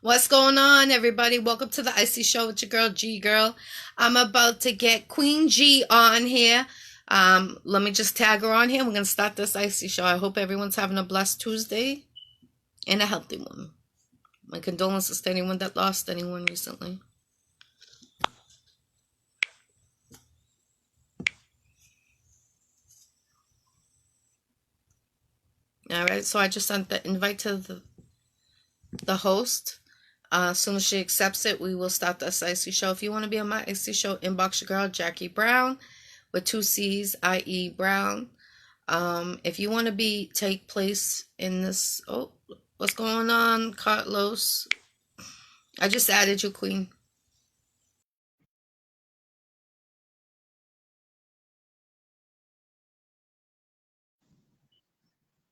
What's going on, everybody? Welcome to the Iccy Show with your girl, G Girl. I'm about to get Queen G on here. Let me just tag her on here. We're going to start this Iccy Show. I hope everyone's having a blessed Tuesday and a healthy one. My condolences to anyone that lost anyone recently. All right, so I just sent the invite to the host. As soon as she accepts it, we will start this Iccy Show. If you want to be on my Iccy Show, inbox your girl, Jackie Brown, with two C's, I.E. Brown. If you want to take place in this, what's going on, Carlos? I just added you, Queen.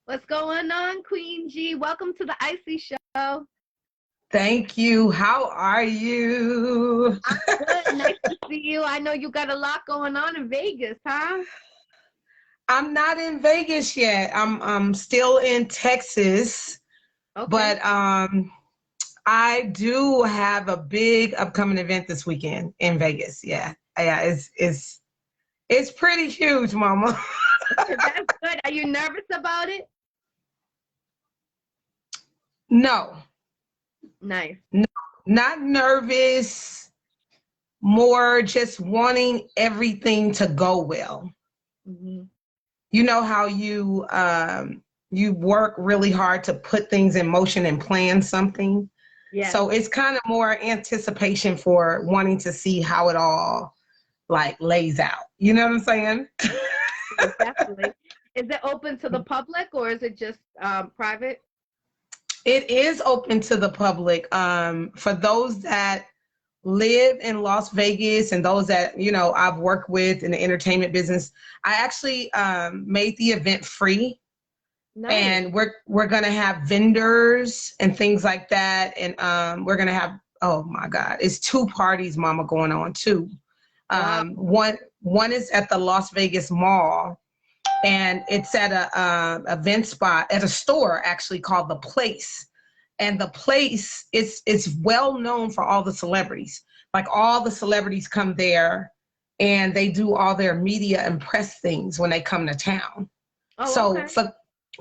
What's going on, Queen G? Welcome to the Iccy Show. Thank you. How are you? I'm good. Nice to see you. I know you got a lot going on in Vegas, huh? I'm not in Vegas yet. I'm still in Texas. Okay. But I do have a big upcoming event this weekend in Vegas. Yeah. It's pretty huge, Mama. That's good. Are you nervous about it? No. Nice. No, not nervous, more just wanting everything to go well. Mm-hmm. You know how you work really hard to put things in motion and plan something? Yeah. So it's kind of more anticipation for wanting to see how it all lays out. You know what I'm saying? Definitely. Is it open to the public or is it just private? It is open to the public. For those that live in Las Vegas and those that, I've worked with in the entertainment business, I actually made the event free. Nice. And we're going to have vendors and things like that. And we're going to have, oh my God, it's 2 parties, Mama, going on too. Wow. One is at the Las Vegas Mall. And it's at a event spot at a store actually called The Place. And The Place is well known for all the celebrities. Like all the celebrities come there and they do all their media and press things when they come to town. Oh, so okay.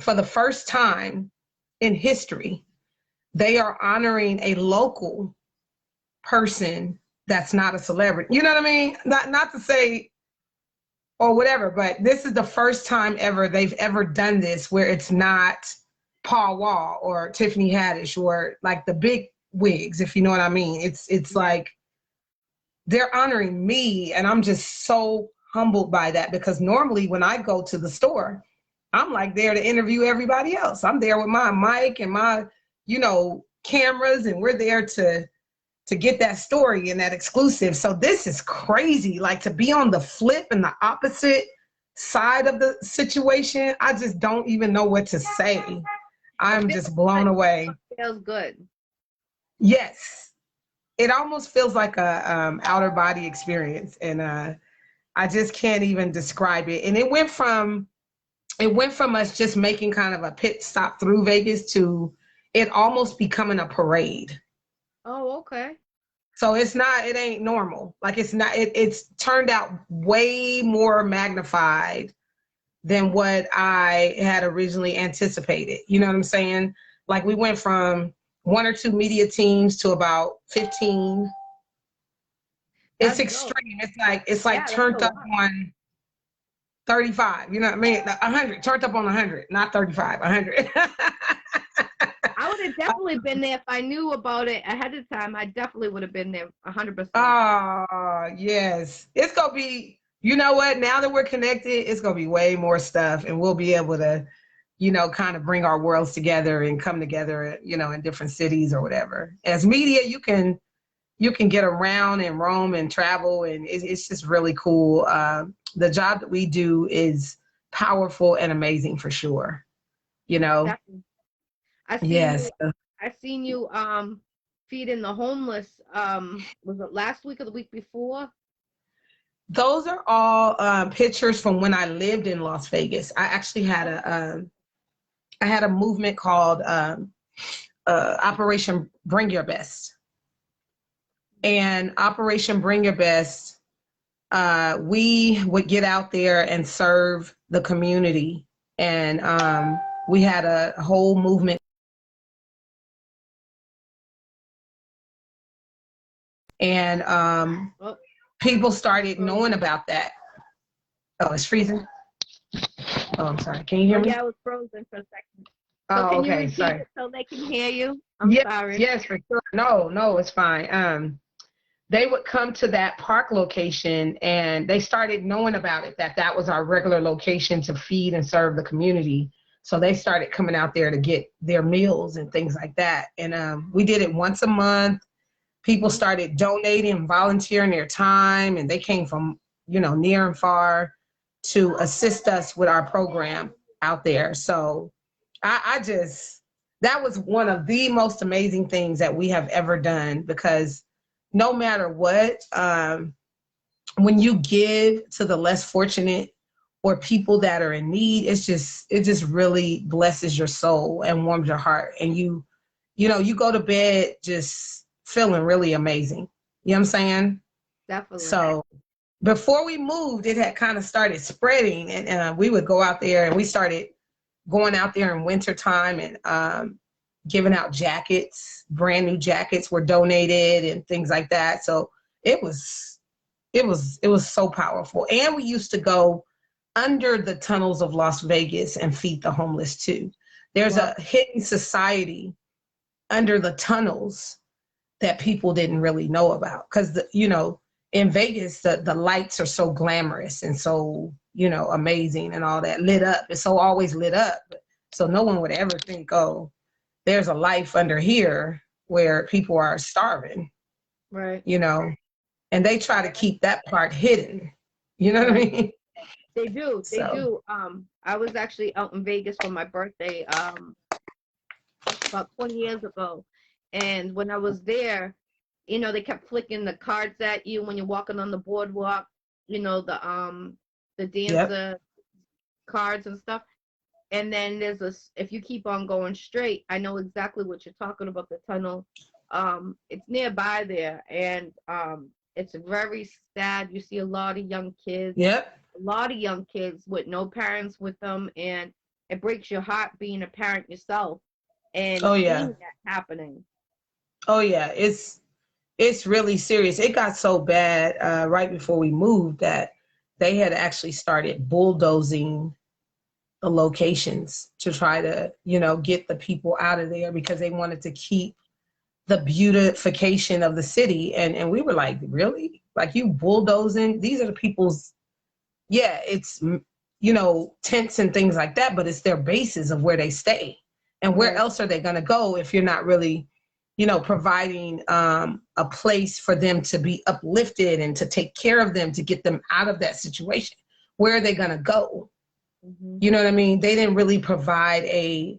For the first time in history, they are honoring a local person that's not a celebrity. You know what I mean? Not to say or whatever, but this is the first time ever they've ever done this where it's not Paul Wall or Tiffany Haddish or like the big wigs, if you know what I mean. It's like they're honoring me, and I'm just so humbled by that, because normally when I go to the store, I'm like there to interview everybody else. I'm there with my mic and my, cameras, and we're there to get that story and that exclusive. So this is crazy, to be on the flip and the opposite side of the situation. I just don't even know what to say. I'm just blown away. Feels good. Yes. It almost feels like a outer body experience. And I just can't even describe it. And it went from us just making kind of a pit stop through Vegas to it almost becoming a parade. Oh, okay. So it ain't normal. It's turned out way more magnified than what I had originally anticipated. You know what I'm saying? We went from 1 or 2 media teams to about 15. It's extreme. Dope. It's turned up on 35. You know what I mean? 100, turned up on 100, not 35, 100. I would have definitely been there if I knew about it ahead of time. I definitely would have been there 100%. Oh, yes. It's going to be, you know what? Now that we're connected, it's going to be way more stuff, and we'll be able to, kind of bring our worlds together and come together, in different cities or whatever. As media, you can get around and roam and travel, and it's just really cool. The job that we do is powerful and amazing for sure. Definitely. Yes. I seen you feeding the homeless. Was it last week or the week before? Those are all pictures from when I lived in Las Vegas. I actually had a movement called Operation Bring Your Best. And Operation Bring Your Best, we would get out there and serve the community. And we had a whole movement. And people started knowing about that. Oh, it's freezing? Oh, I'm sorry. Can you hear me? Yeah, I was frozen for a second. Oh, can okay. You repeat Sorry. it so they can hear you? I'm sorry. Yes, for sure. No, it's fine. They would come to that park location and they started knowing about it, that was our regular location to feed and serve the community. So they started coming out there to get their meals and things like that. And we did it once a month. People started donating, volunteering their time, and they came from, near and far to assist us with our program out there. So that was one of the most amazing things that we have ever done, because no matter what, when you give to the less fortunate or people that are in need, it just really blesses your soul and warms your heart. And you go to bed just feeling really amazing. You know what I'm saying? Definitely. So before we moved, it had kind of started spreading, and we would go out there, and we started going out there in wintertime and giving out jackets. Brand new jackets were donated and things like that. So it was so powerful. And we used to go under the tunnels of Las Vegas and feed the homeless too. There's a hidden society under the tunnels that people didn't really know about, because in Vegas the lights are so glamorous and so amazing and all that, lit up. It's so always lit up, so no one would ever think, oh, there's a life under here where people are starving, right? And they try to keep that part hidden. You know what I mean? They do. I was actually out in Vegas for my birthday about 20 years ago. And when I was there, they kept flicking the cards at you when you're walking on the boardwalk, the dancer cards and stuff. And then if you keep on going straight, I know exactly what you're talking about, the tunnel. It's nearby there, and it's very sad. You see a lot of young kids. Yep. A lot of young kids with no parents with them, and it breaks your heart being a parent yourself and seeing that happening. Oh yeah, it's really serious. It got so bad right before we moved that they had actually started bulldozing the locations to try to, get the people out of there, because they wanted to keep the beautification of the city. And we were like, really? Like, you bulldozing? These are the people's, it's, tents and things like that, but it's their bases of where they stay. And where else are they going to go if you're not really, providing a place for them to be uplifted and to take care of them, to get them out of that situation? Where are they going to go? Mm-hmm. You know what I mean? They didn't really provide a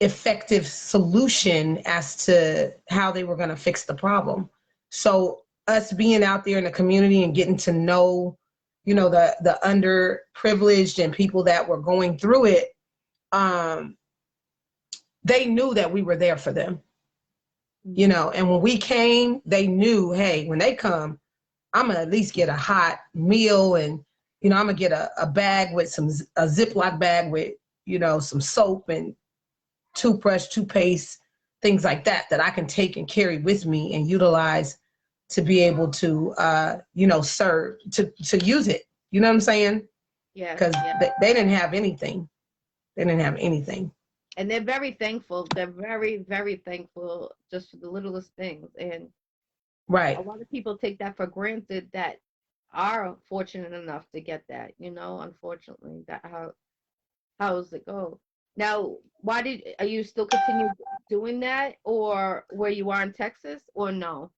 effective solution as to how they were going to fix the problem. So us being out there in the community and getting to know, the underprivileged and people that were going through it, they knew that we were there for them, and when we came, they knew, hey, when they come, I'm gonna at least get a hot meal, and I'm gonna get a bag with a Ziploc bag with, some soap and toothbrush, toothpaste, things like that I can take and carry with me and utilize to be able to, serve, to use it. You know what I'm saying? Yeah. Because they didn't have anything. They didn't have anything. And they're very thankful. They're very, very thankful just for the littlest things. And right. A lot of people take that for granted that are fortunate enough to get that, unfortunately, that how does it go? Now, are you still continue doing that, or where you are in Texas, or no?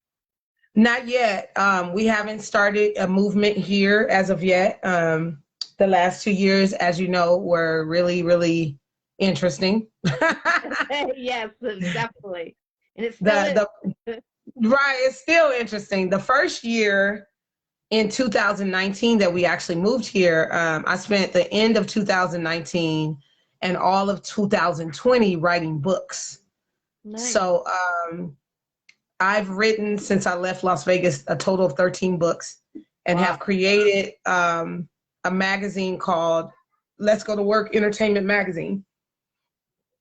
Not yet. We haven't started a movement here as of yet. The last 2 years, as you know, were really, really interesting. Yes, definitely. And it's still right, it's still interesting. The first year in 2019 that we actually moved here, I spent the end of 2019 and all of 2020 writing books Nice. So I've written, since I left Las Vegas, a total of 13 books, and Wow. have created a magazine called Let's Go to Work Entertainment Magazine,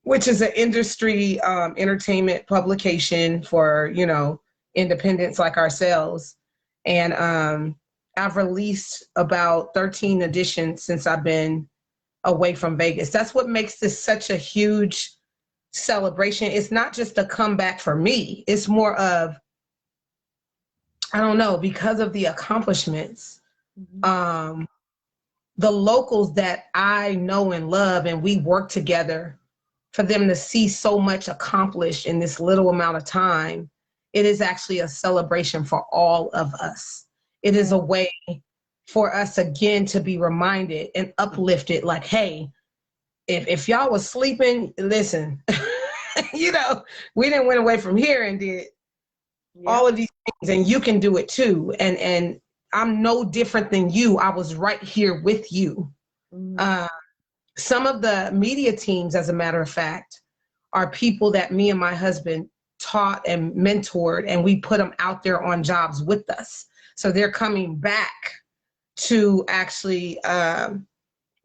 which is an industry entertainment publication for, you know, independents like ourselves. And I've released about 13 editions since I've been away from Vegas. That's what makes this such a huge celebration. It's not just a comeback for me. It's more of, I don't know, because of the accomplishments, Mm-hmm. the locals that I know and love, and we work together, for them to see so much accomplished in this little amount of time, it is actually a celebration for all of us. It is a way for us again to be reminded and uplifted, like, hey, if y'all was sleeping, listen, you know, we didn't went away from here and did all of these things, and you can do it too. And I'm no different than you. I was right here with you. Mm-hmm. Some of the media teams, as a matter of fact, are people that me and my husband taught and mentored, and we put them out there on jobs with us. So they're coming back to actually,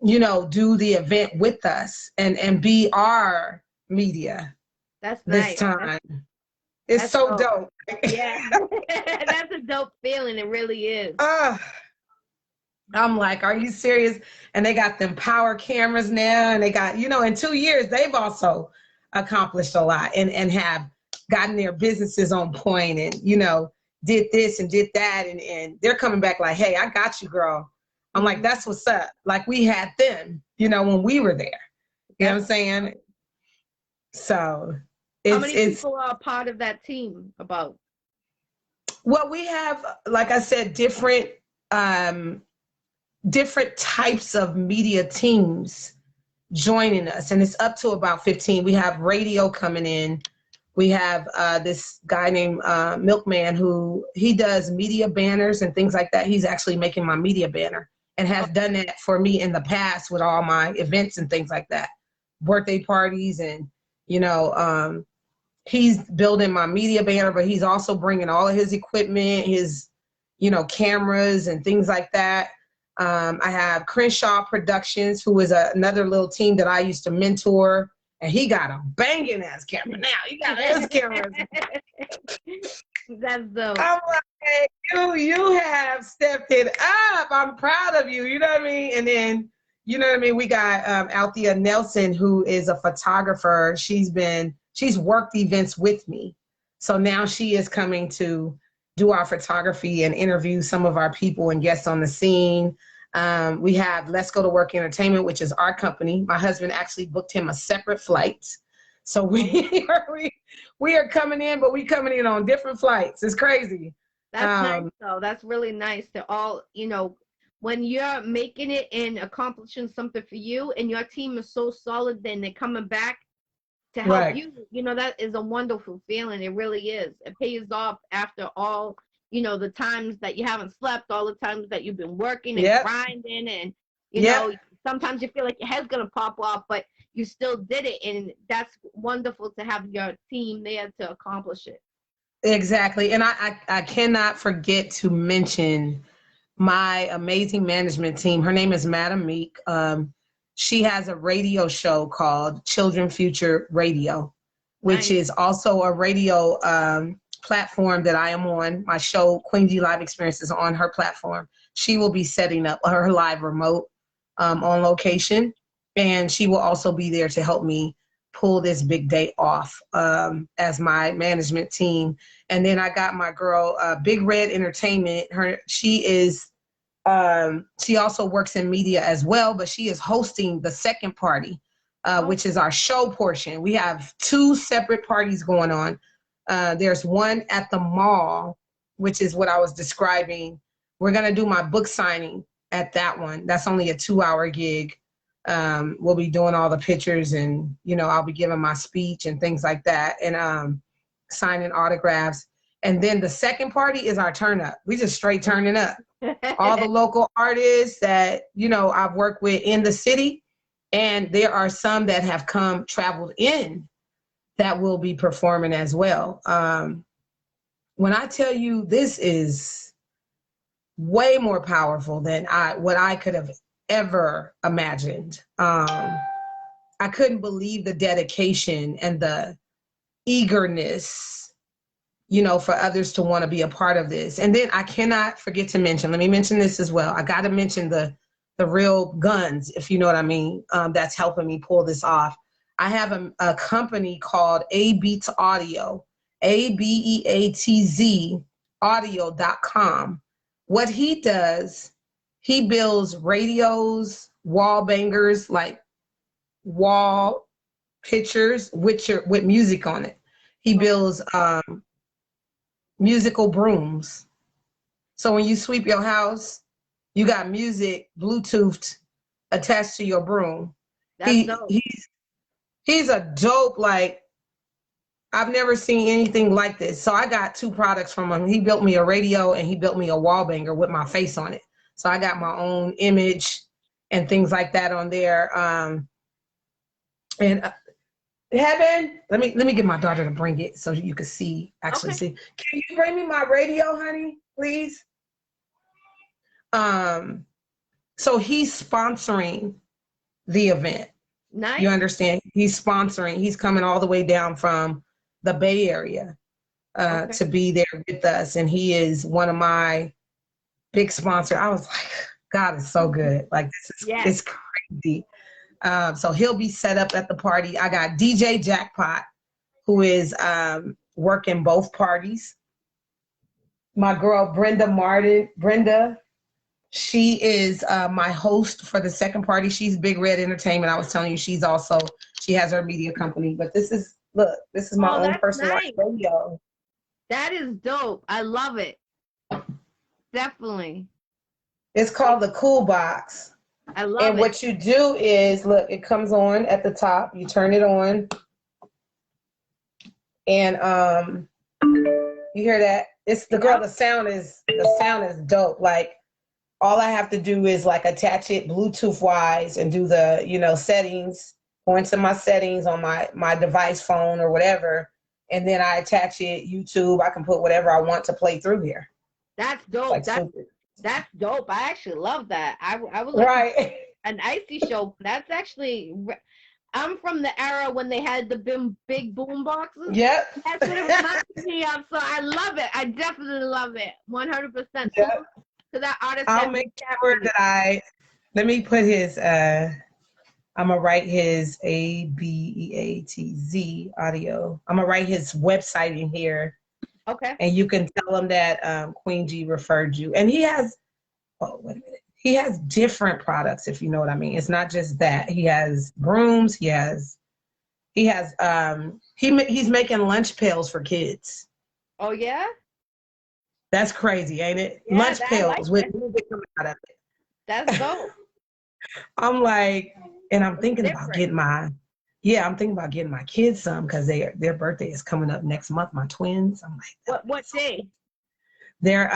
you know, do the event with us and be our media. That's This nice. time. It's so dope. Yeah. That's a dope feeling. It really is. I'm like, are you serious? And they got them power cameras now, and they got, you know, in 2 years, they've also accomplished a lot and have gotten their businesses on point and, you know, did this and did that. And they're coming back like, hey, I got you, girl. I'm like, that's what's up. Like we had them, you know, when we were there. You know what I'm saying? So how many people are part of that team about? Well, we have, like I said, different types of media teams joining us, and it's up to about 15. We have radio coming in. We have this guy named Milkman, who he does media banners and things like that. He's actually making my media banner and has done that for me in the past with all my events and things like that, birthday parties, and you know, he's building my media banner, but he's also bringing all of his equipment, his, you know, cameras and things like that. I have Crenshaw Productions, who is another little team that I used to mentor, and he got a banging ass camera now. He got his cameras. That's dope. I'm like, hey, you have stepped it up. I'm proud of you. You know what I mean? And then, you know what I mean? We got Althea Nelson, who is a photographer. She's worked events with me. So now she is coming to do our photography and interview some of our people and guests on the scene. We have Let's Go to Work Entertainment, which is our company. My husband actually booked him a separate flight. So we are coming in, but we coming in on different flights. It's crazy. That's nice, though. That's really nice to all, you know, when you're making it and accomplishing something for you and your team is so solid, then they're coming back to help you. You know, that is a wonderful feeling. It really is. It pays off after all, you know, the times that you haven't slept, all the times that you've been working and grinding, and you know, sometimes you feel like your head's gonna pop off, but you still did it, and that's wonderful to have your team there to accomplish it. Exactly. And I cannot forget to mention my amazing management team. Her name is Madam Meek. She has a radio show called Children Future Radio, which is also a radio platform that I am on. My show, Queen G Live Experience, is on her platform. She will be setting up her live remote on location, and she will also be there to help me pull this big day off as my management team. And then I got my girl, Big Red Entertainment. She also works in media as well, but she is hosting the second party, which is our show portion. We have 2 separate parties going on. There's one at the mall, which is what I was describing. We're going to do my book signing at that one. That's only a 2-hour gig. We'll be doing all the pictures, and, you know, I'll be giving my speech and things like that, and signing autographs. And then the second party is our turn up. We just straight turning up. All the local artists that, you know, I've worked with in the city, and there are some that have traveled in that will be performing as well. When I tell you, this is way more powerful than what I could have ever imagined. I couldn't believe the dedication and the eagerness, you know, for others to want to be a part of this. And then I cannot forget to mention, let me mention this as well. I got to mention the real guns, if you know what I mean, that's helping me pull this off. I have a company called A-Beats Audio, ABEATZ audio.com. What he does, he builds radios, wall bangers, like wall pictures with music on it. He builds musical brooms. So when you sweep your house, you got music Bluetoothed attached to your broom. He's a dope, like, I've never seen anything like this. So I got 2 products from him. He built me a radio and he built me a wall banger with my face on it. So I got my own image and things like that on there. And Heaven, let me get my daughter to bring it so you can see, actually see. Can you bring me my radio, honey, please? So he's sponsoring the event. Nice. You understand? He's sponsoring. He's coming all the way down from the Bay Area to be there with us. And he is one of my big sponsors. I was like, God is so good. Like, this is it's crazy. So he'll be set up at the party. I got DJ Jackpot, who is working both parties. My girl, Brenda, she is my host for the second party. She's Big Red Entertainment. I was telling you, she has her media company. But this is my own personalized radio. That is dope. I love it. Definitely. It's called the Cool Box. I love it. And what you do is, look, it comes on at the top. You turn it on. And you hear that? It's the girl, the sound is dope. Like, all I have to do is like attach it Bluetooth wise and do the, you know, settings, go into my settings on my device, phone or whatever. And then I attach it YouTube. I can put whatever I want to play through here. That's dope. Like that's dope. I actually love that. I was right. An Iccy Showw. That's actually, I'm from the era when they had the big boom boxes. Yep. That's what it reminds me of. So I love it. I definitely love it. 100%. Yep. So that artist. I'll make sure that let me put his, I'm going to write his ABEATZ audio. I'm going to write his website in here. Okay. And you can tell him that Queen G referred you. And he has, he has different products, if you know what I mean. It's not just that. He has brooms. He's making lunch pails for kids. Oh yeah? That's crazy, ain't it? Yeah, lunch pails with music coming out of it. That's dope. I'm like, and I'm thinking about getting my kids some because their birthday is coming up next month, my twins. I'm like, what day? They're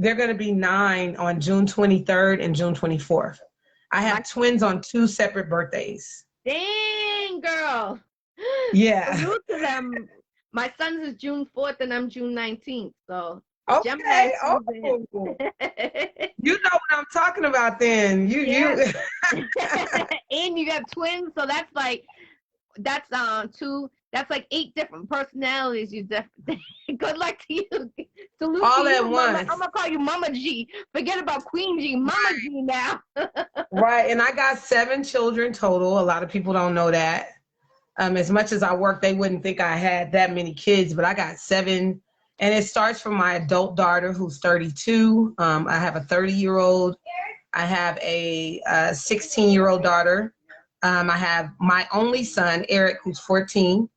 going to be 9 on June 23rd and June 24th. I have twins on 2 separate birthdays. Dang, girl. Yeah. I'm used to them. My son's is June 4th and I'm June 19th. So okay. Oh. You know what I'm talking about then. You and you got twins, so that's like 8 different personalities. Good luck to you. Salute all to at you, once. Mama. I'm gonna call you Mama G. Forget about Queen G, Mama G now. Right, and I got 7 children total. A lot of people don't know that. As much as I work, they wouldn't think I had that many kids, but I got 7. And it starts from my adult daughter, who's 32. I have a 30-year-old. I have a 16-year-old daughter. I have my only son, Eric, who's 14.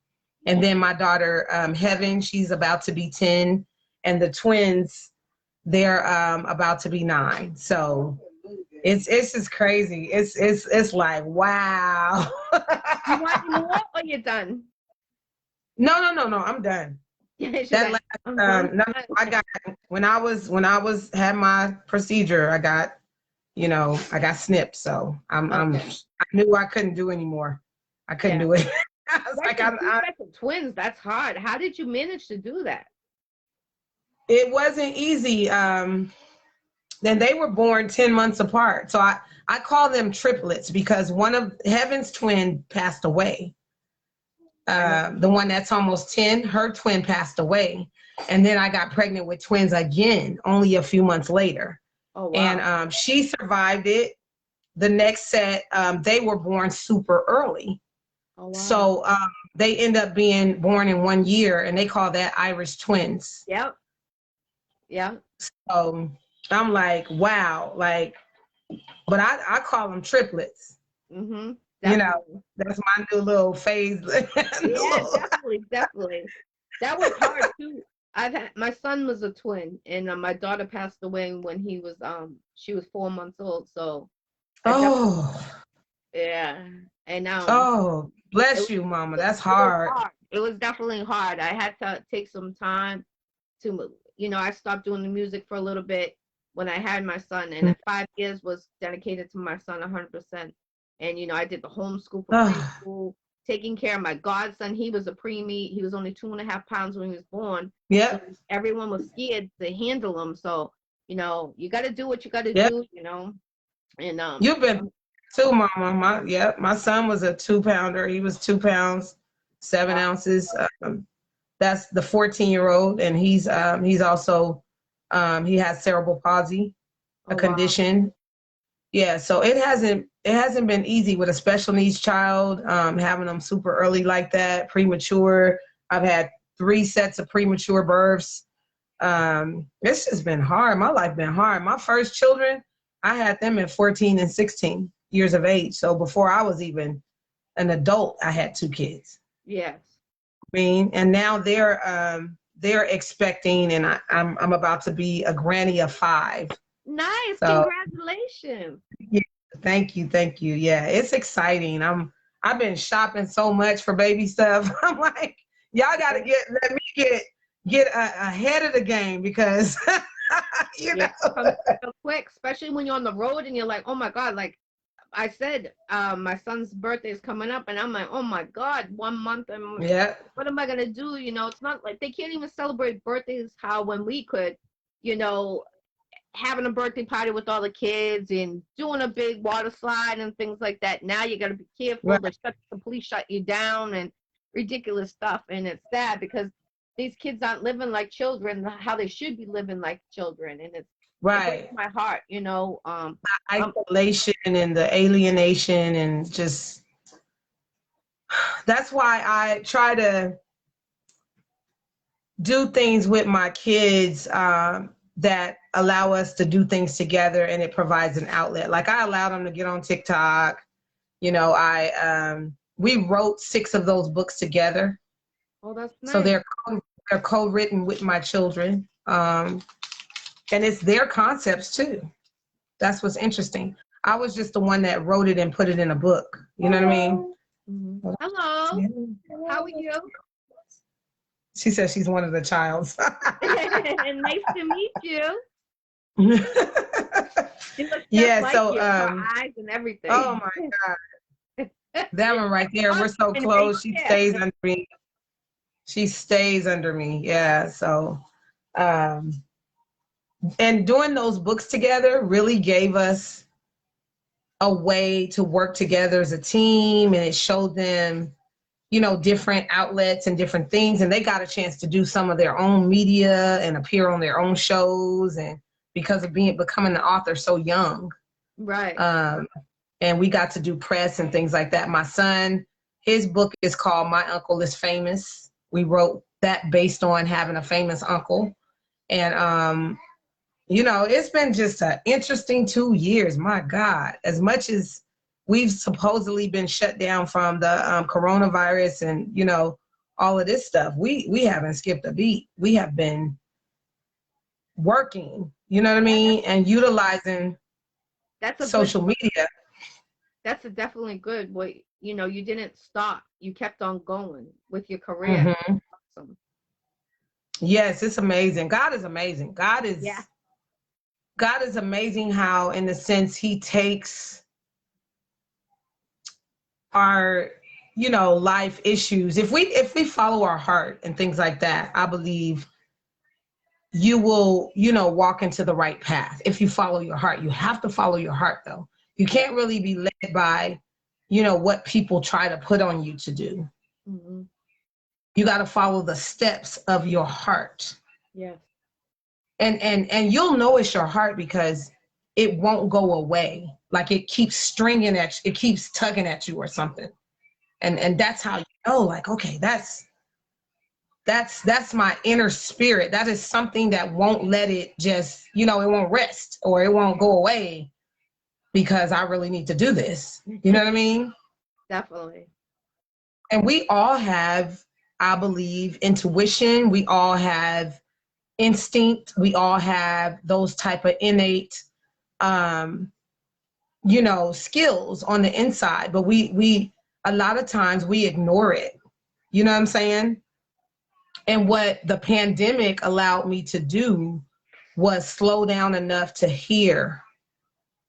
And then my daughter, Heaven, she's about to be 10. And the twins, they're about to be 9. So it's just crazy. It's like, wow. You want more or you're done? No, I'm done. That I got when I had my procedure, I got snipped. So I knew I couldn't do anymore. I couldn't do it. was like, twins, that's hard. How did you manage to do that? It wasn't easy. Then they were born 10 months apart. So I call them triplets because one of Heaven's twin passed away. The one that's almost 10, her twin passed away. And then I got pregnant with twins again, only a few months later. Oh, wow. And she survived it. The next set, they were born super early. Oh, wow. So they end up being born in 1 year, and they call that Irish twins. Yep. Yeah. So I'm like, wow, like, but I call them triplets. Mm-hmm. You know, that's my new little phase. Yeah, definitely. That was hard too. My son was a twin, and my daughter passed away when she was 4 months old. So. Yeah, and oh, bless you, Mama. That's hard. It was definitely hard. I had to take some time to, I stopped doing the music for a little bit when I had my son, and 5 years was dedicated to my son 100%. And, I did the homeschool for preschool, taking care of my godson. He was a preemie. He was only 2.5 pounds when he was born. Yeah. So everyone was scared to handle him. So, you got to do what you got to do, And you've been too, Mama. My son was a 2-pounder. He was 2 pounds, 7 ounces. That's the 14-year-old, and he's also he has cerebral palsy, a condition. Wow. Yeah, so it hasn't been easy with a special needs child, having them super early like that, premature. I've had 3 sets of premature births. It's just been hard. My life been hard. My first children, I had them at 14 and 16 years of age. So before I was even an adult, I had 2 kids. Yes. And now they're expecting, and I'm about to be a granny of 5. Nice. So, congratulations. Yeah, thank you. Yeah, it's exciting. I've been shopping so much for baby stuff. I'm like, y'all gotta let me get ahead of the game because know. So quick, especially when you're on the road and you're like, oh my God, like I said, my son's birthday is coming up, and I'm like, oh my God, 1 month, and what am I gonna do? It's not like they can't even celebrate birthdays when we could, having a birthday party with all the kids and doing a big water slide and things like that. Now you got to be careful. Right. The police shut you down and ridiculous stuff. And it's sad because these kids aren't living like children, how they should be living like children. And it breaks my heart, The isolation and the alienation, and just, that's why I try to do things with my kids, that allow us to do things together, and it provides an outlet. Like I allowed them to get on TikTok. We wrote 6 of those books together. Oh, that's nice. So they're co-written with my children. And it's their concepts too. That's what's interesting. I was just the one that wrote it and put it in a book. You know what I mean? Mm-hmm. Hello. Yeah. How are you? She says she's one of the childs. Nice to meet you. Yeah, like so her eyes and everything. Oh my God. That one right there. We're so close. She stays under me. She stays under me. Yeah. So and doing those books together really gave us a way to work together as a team, and it showed them different outlets and different things, and they got a chance to do some of their own media and appear on their own shows, and because of becoming an author so young. Right. And we got to do press and things like that. My son, his book is called My Uncle is Famous. We wrote that based on having a famous uncle. And it's been just an interesting 2 years. My God, as much as we've supposedly been shut down from the coronavirus and, all of this stuff, we haven't skipped a beat. We have been working, you know what I mean? And utilizing social media. That's a definitely good way. You didn't stop. You kept on going with your career. Mm-hmm. Awesome. Yes, it's amazing. God is amazing. God is amazing how, in the sense, he takes our life issues, if we follow our heart and things like that, I believe you will, walk into the right path. If you follow your heart, you have to follow your heart though. You can't really be led by, what people try to put on you to do. Mm-hmm. You got to follow the steps of your heart. Yes. And you'll know it's your heart because it won't go away. Like it keeps stringing at you, it keeps tugging at you or something. And that's how you know, like, okay, that's my inner spirit. That is something that won't let it just, it won't rest or it won't go away because I really need to do this. You know what I mean? Definitely. And we all have, I believe, intuition. We all have instinct. We all have those type of innate, skills on the inside, but we a lot of times we ignore it. You know what I'm saying? And what the pandemic allowed me to do was slow down enough to hear,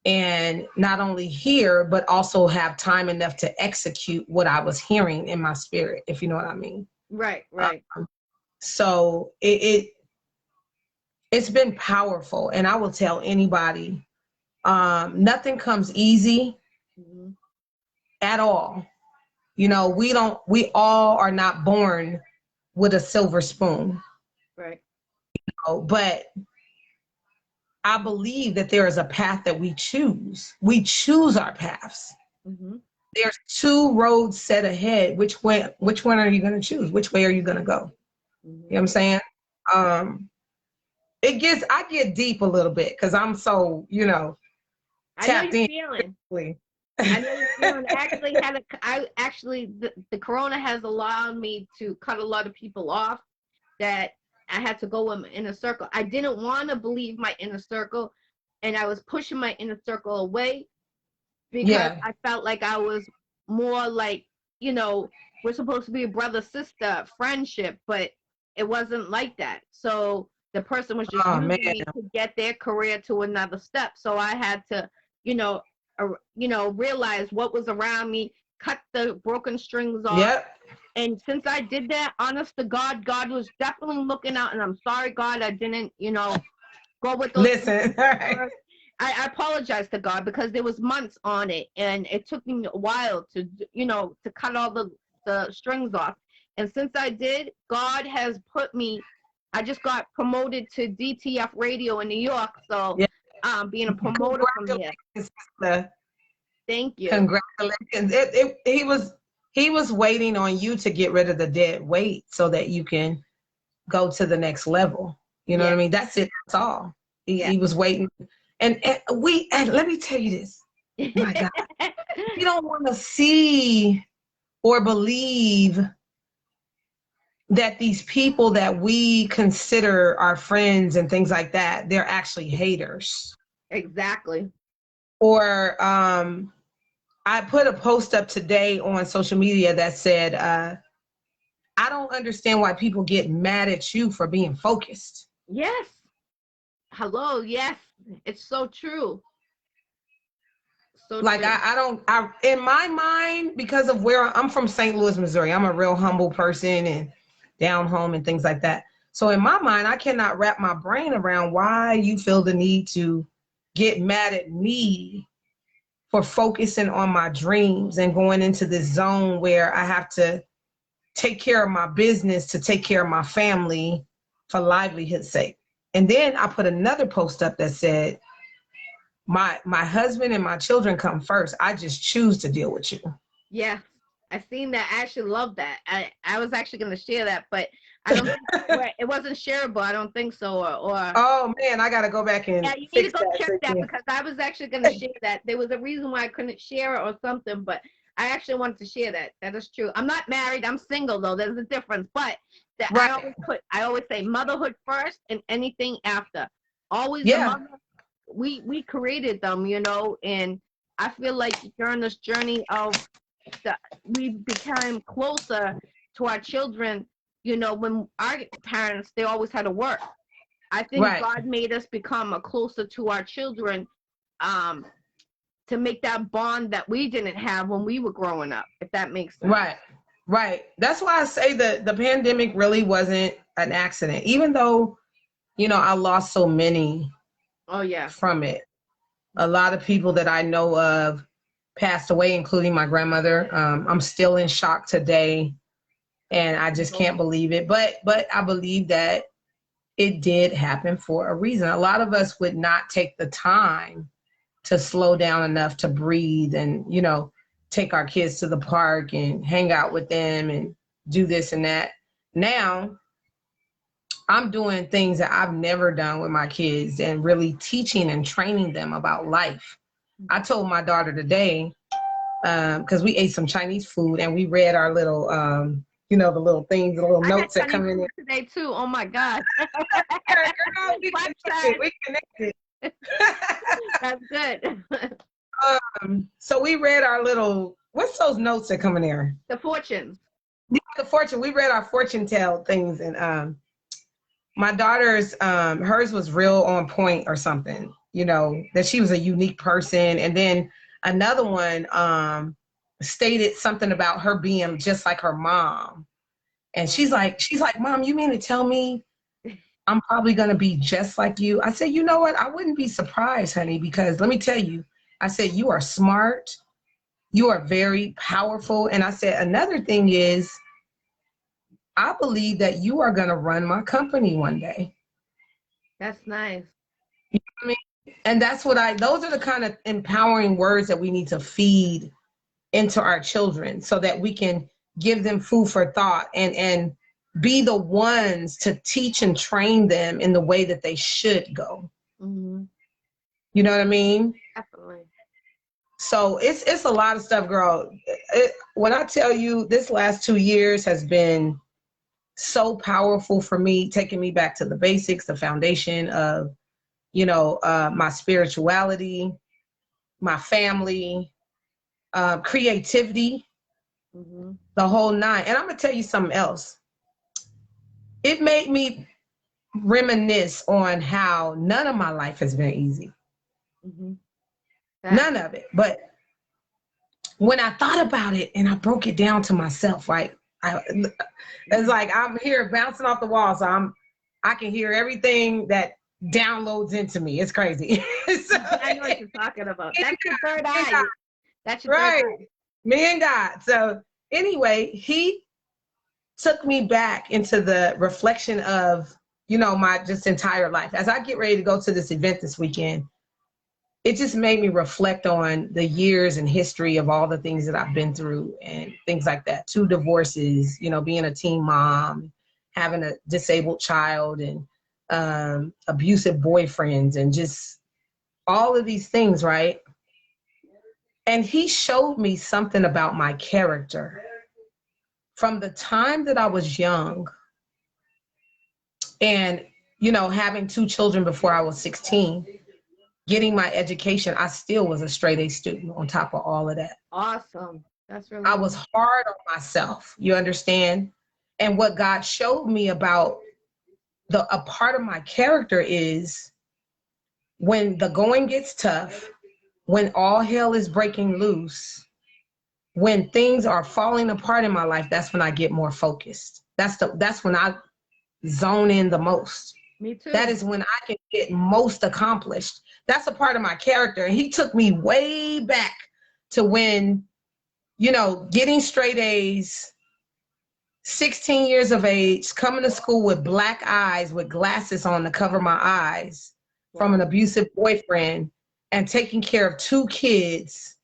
and not only hear, but also have time enough to execute what I was hearing in my spirit, if you know what I mean. Right. So it's been powerful, and I will tell anybody, nothing comes easy. Mm-hmm. At all. We all are not born with a silver spoon. Right. But I believe that there is a path that we choose. We choose our paths. Mm-hmm. There's two roads set ahead. Which one are you going to choose? Which way are you going to go? Mm-hmm. You know what I'm saying? I get deep a little bit because I'm so, tapped in. I know you're feeling. The corona has allowed me to cut a lot of people off that I had to go in a circle. I didn't want to believe my inner circle, and I was pushing my inner circle away because I felt like I was more like, we're supposed to be a brother-sister friendship, but it wasn't like that. So the person was just using me to get their career to another step. So I had to, realize what was around me, cut the broken strings off. Yep. And since I did that, honest to God, God was definitely looking out. And I'm sorry, God, I didn't, go with those. Listen, all right. I apologize to God because there was months on it, and it took me a while to, to cut all the strings off. And since I did, God has put me. I just got promoted to DTF Radio in New York, so being a promoter from here. Thank you. Congratulations. He was waiting on you to get rid of the dead weight so that you can go to the next level. You know what I mean? That's it. That's all. He was waiting. And let me tell you this. My God. We don't want to see or believe that these people that we consider our friends and things like that, they're actually haters. Exactly. Or I put a post up today on social media that said, I don't understand why people get mad at you for being focused. Yes. Hello. Yes. It's so true. So like, true. I in my mind, because of where I'm from, St. Louis, Missouri, I'm a real humble person and down home and things like that. So in my mind, I cannot wrap my brain around why you feel the need to get mad at me for focusing on my dreams and going into this zone where I have to take care of my business, to take care of my family for livelihood's sake. And then I put another post up that said, my husband and my children come first. I just choose to deal with you. Yeah, I seen that. I actually love that. I was actually going to share that, but I don't think it wasn't shareable. I don't think so. Or oh man, I got to go back and you need to go check that because I was actually going to share that. There was a reason why I couldn't share it or something, but I actually wanted to share that. That is true. I'm not married. I'm single though. There's a difference, but right. I always say motherhood first and anything after. Always the mother. We created them, and I feel like during this journey of we became closer to our children, when our parents, they always had to work. I think God made us become closer to our children to make that bond that we didn't have when we were growing up, if that makes sense. Right. Right. That's why I say that the pandemic really wasn't an accident, even though, you know, I lost so many Oh yeah. from it. A lot of people that I know of passed away, including my grandmother. I'm still in shock today, and I just can't believe it. But I believe that it did happen for a reason. A lot of us would not take the time to slow down enough to breathe and, you know, take our kids to the park and hang out with them and do this and that. Now I'm doing things that I've never done with my kids and really teaching and training them about life. I told my daughter today, because we ate some Chinese food and we read our little, you know, the little things, the little notes that come in there. Today too. Oh my God. Girl, we connected. That's good. So we read our little, what's those notes that come in there? The fortunes. Yeah, the fortune. We read our fortune tell things, and my daughter's, hers was real on point or something, you know, that she was a unique person. And then another one stated something about her being just like her mom. And she's like, Mom, you mean to tell me I'm probably going to be just like you? I said, you know what? I wouldn't be surprised, honey, because let me tell you, I said, you are smart. You are very powerful. And I said, another thing is, I believe that you are going to run my company one day. That's nice. You know what I mean? And that's what those are the kind of empowering words that we need to feed into our children so that we can give them food for thought and be the ones to teach and train them in the way that they should go. Mm-hmm. You know what I mean? Definitely. So it's a lot of stuff, girl. When I tell you this last 2 years has been so powerful for me, taking me back to the basics, the foundation of, you know, my spirituality, my family, creativity, the whole nine. And I'm gonna tell you something else. It made me reminisce on how none of my life has been easy. None of it. But when I thought about it and I broke it down to myself, right? It's like I'm here bouncing off the wall, so I can hear everything that downloads into me. It's crazy. So, I know what you're talking about. That's your third eye. That's your right. third eye. Me and God. So anyway, he took me back into the reflection of, you know, my just entire life. As I get ready to go to this event this weekend, it just made me reflect on the years and history of all the things that I've been through and things like that. 2 divorces, you know, being a teen mom, having a disabled child, and abusive boyfriends, and just all of these things, right? And he showed me something about my character. From the time that I was young and, you know, having 2 children before I was 16, getting my education, I still was a straight A student on top of all of that. Awesome. That's really I was hard on myself, you understand? And what God showed me about a part of my character is when the going gets tough, when all hell is breaking loose, when things are falling apart in my life, that's when I get more focused. That's when I zone in the most. Me too. That is when I can get most accomplished. That's a part of my character. And he took me way back to when, you know, getting straight A's, 16 years of age, coming to school with black eyes, with glasses on to cover my eyes from an abusive boyfriend, and taking care of 2 kids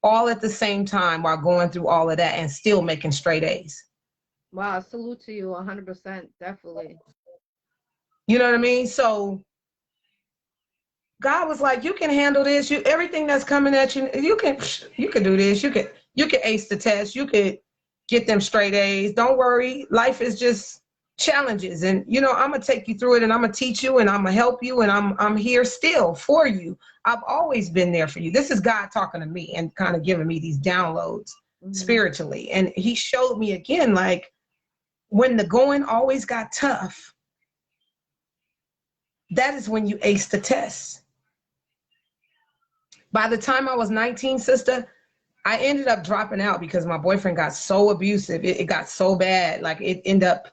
all at the same time while going through all of that and still making straight A's. Wow, salute to you 100%, definitely. You know what I mean? So God was like, you can handle this. Everything that's coming at you, you can do this. You can ace the test. You could get them straight A's. Don't worry. Life is just challenges. And, you know, I'm going to take you through it, and I'm going to teach you, and I'm going to help you, and I'm here still for you. I've always been there for you. This is God talking to me and kind of giving me these downloads spiritually. And he showed me again, like, when the going always got tough, that is when you ace the test. By the time I was 19, sister, I ended up dropping out because my boyfriend got so abusive. It got so bad. Like it ended up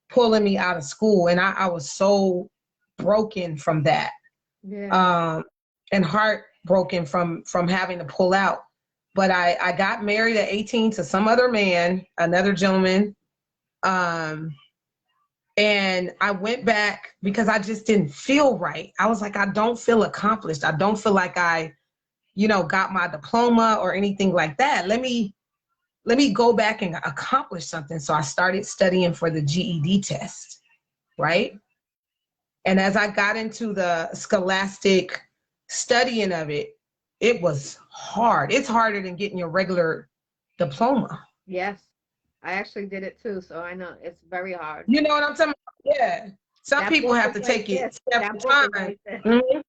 pulling me out of school. And I was so broken from that. Yeah. And heartbroken from having to pull out. But I got married at 18 to some other man, another gentleman. And I went back because I just didn't feel right. I was like, I don't feel accomplished. I don't feel like I, got my diploma or anything like that. Let me go back and accomplish something. So I started studying for the GED test, right? And as I got into the scholastic studying of it, it was hard. It's harder than getting your regular diploma. Yes. I actually did it too, so I know it's very hard. You know what I'm talking about? Yeah. Some That people book have to is take right it there. step That at a book is time. right there. Mhm.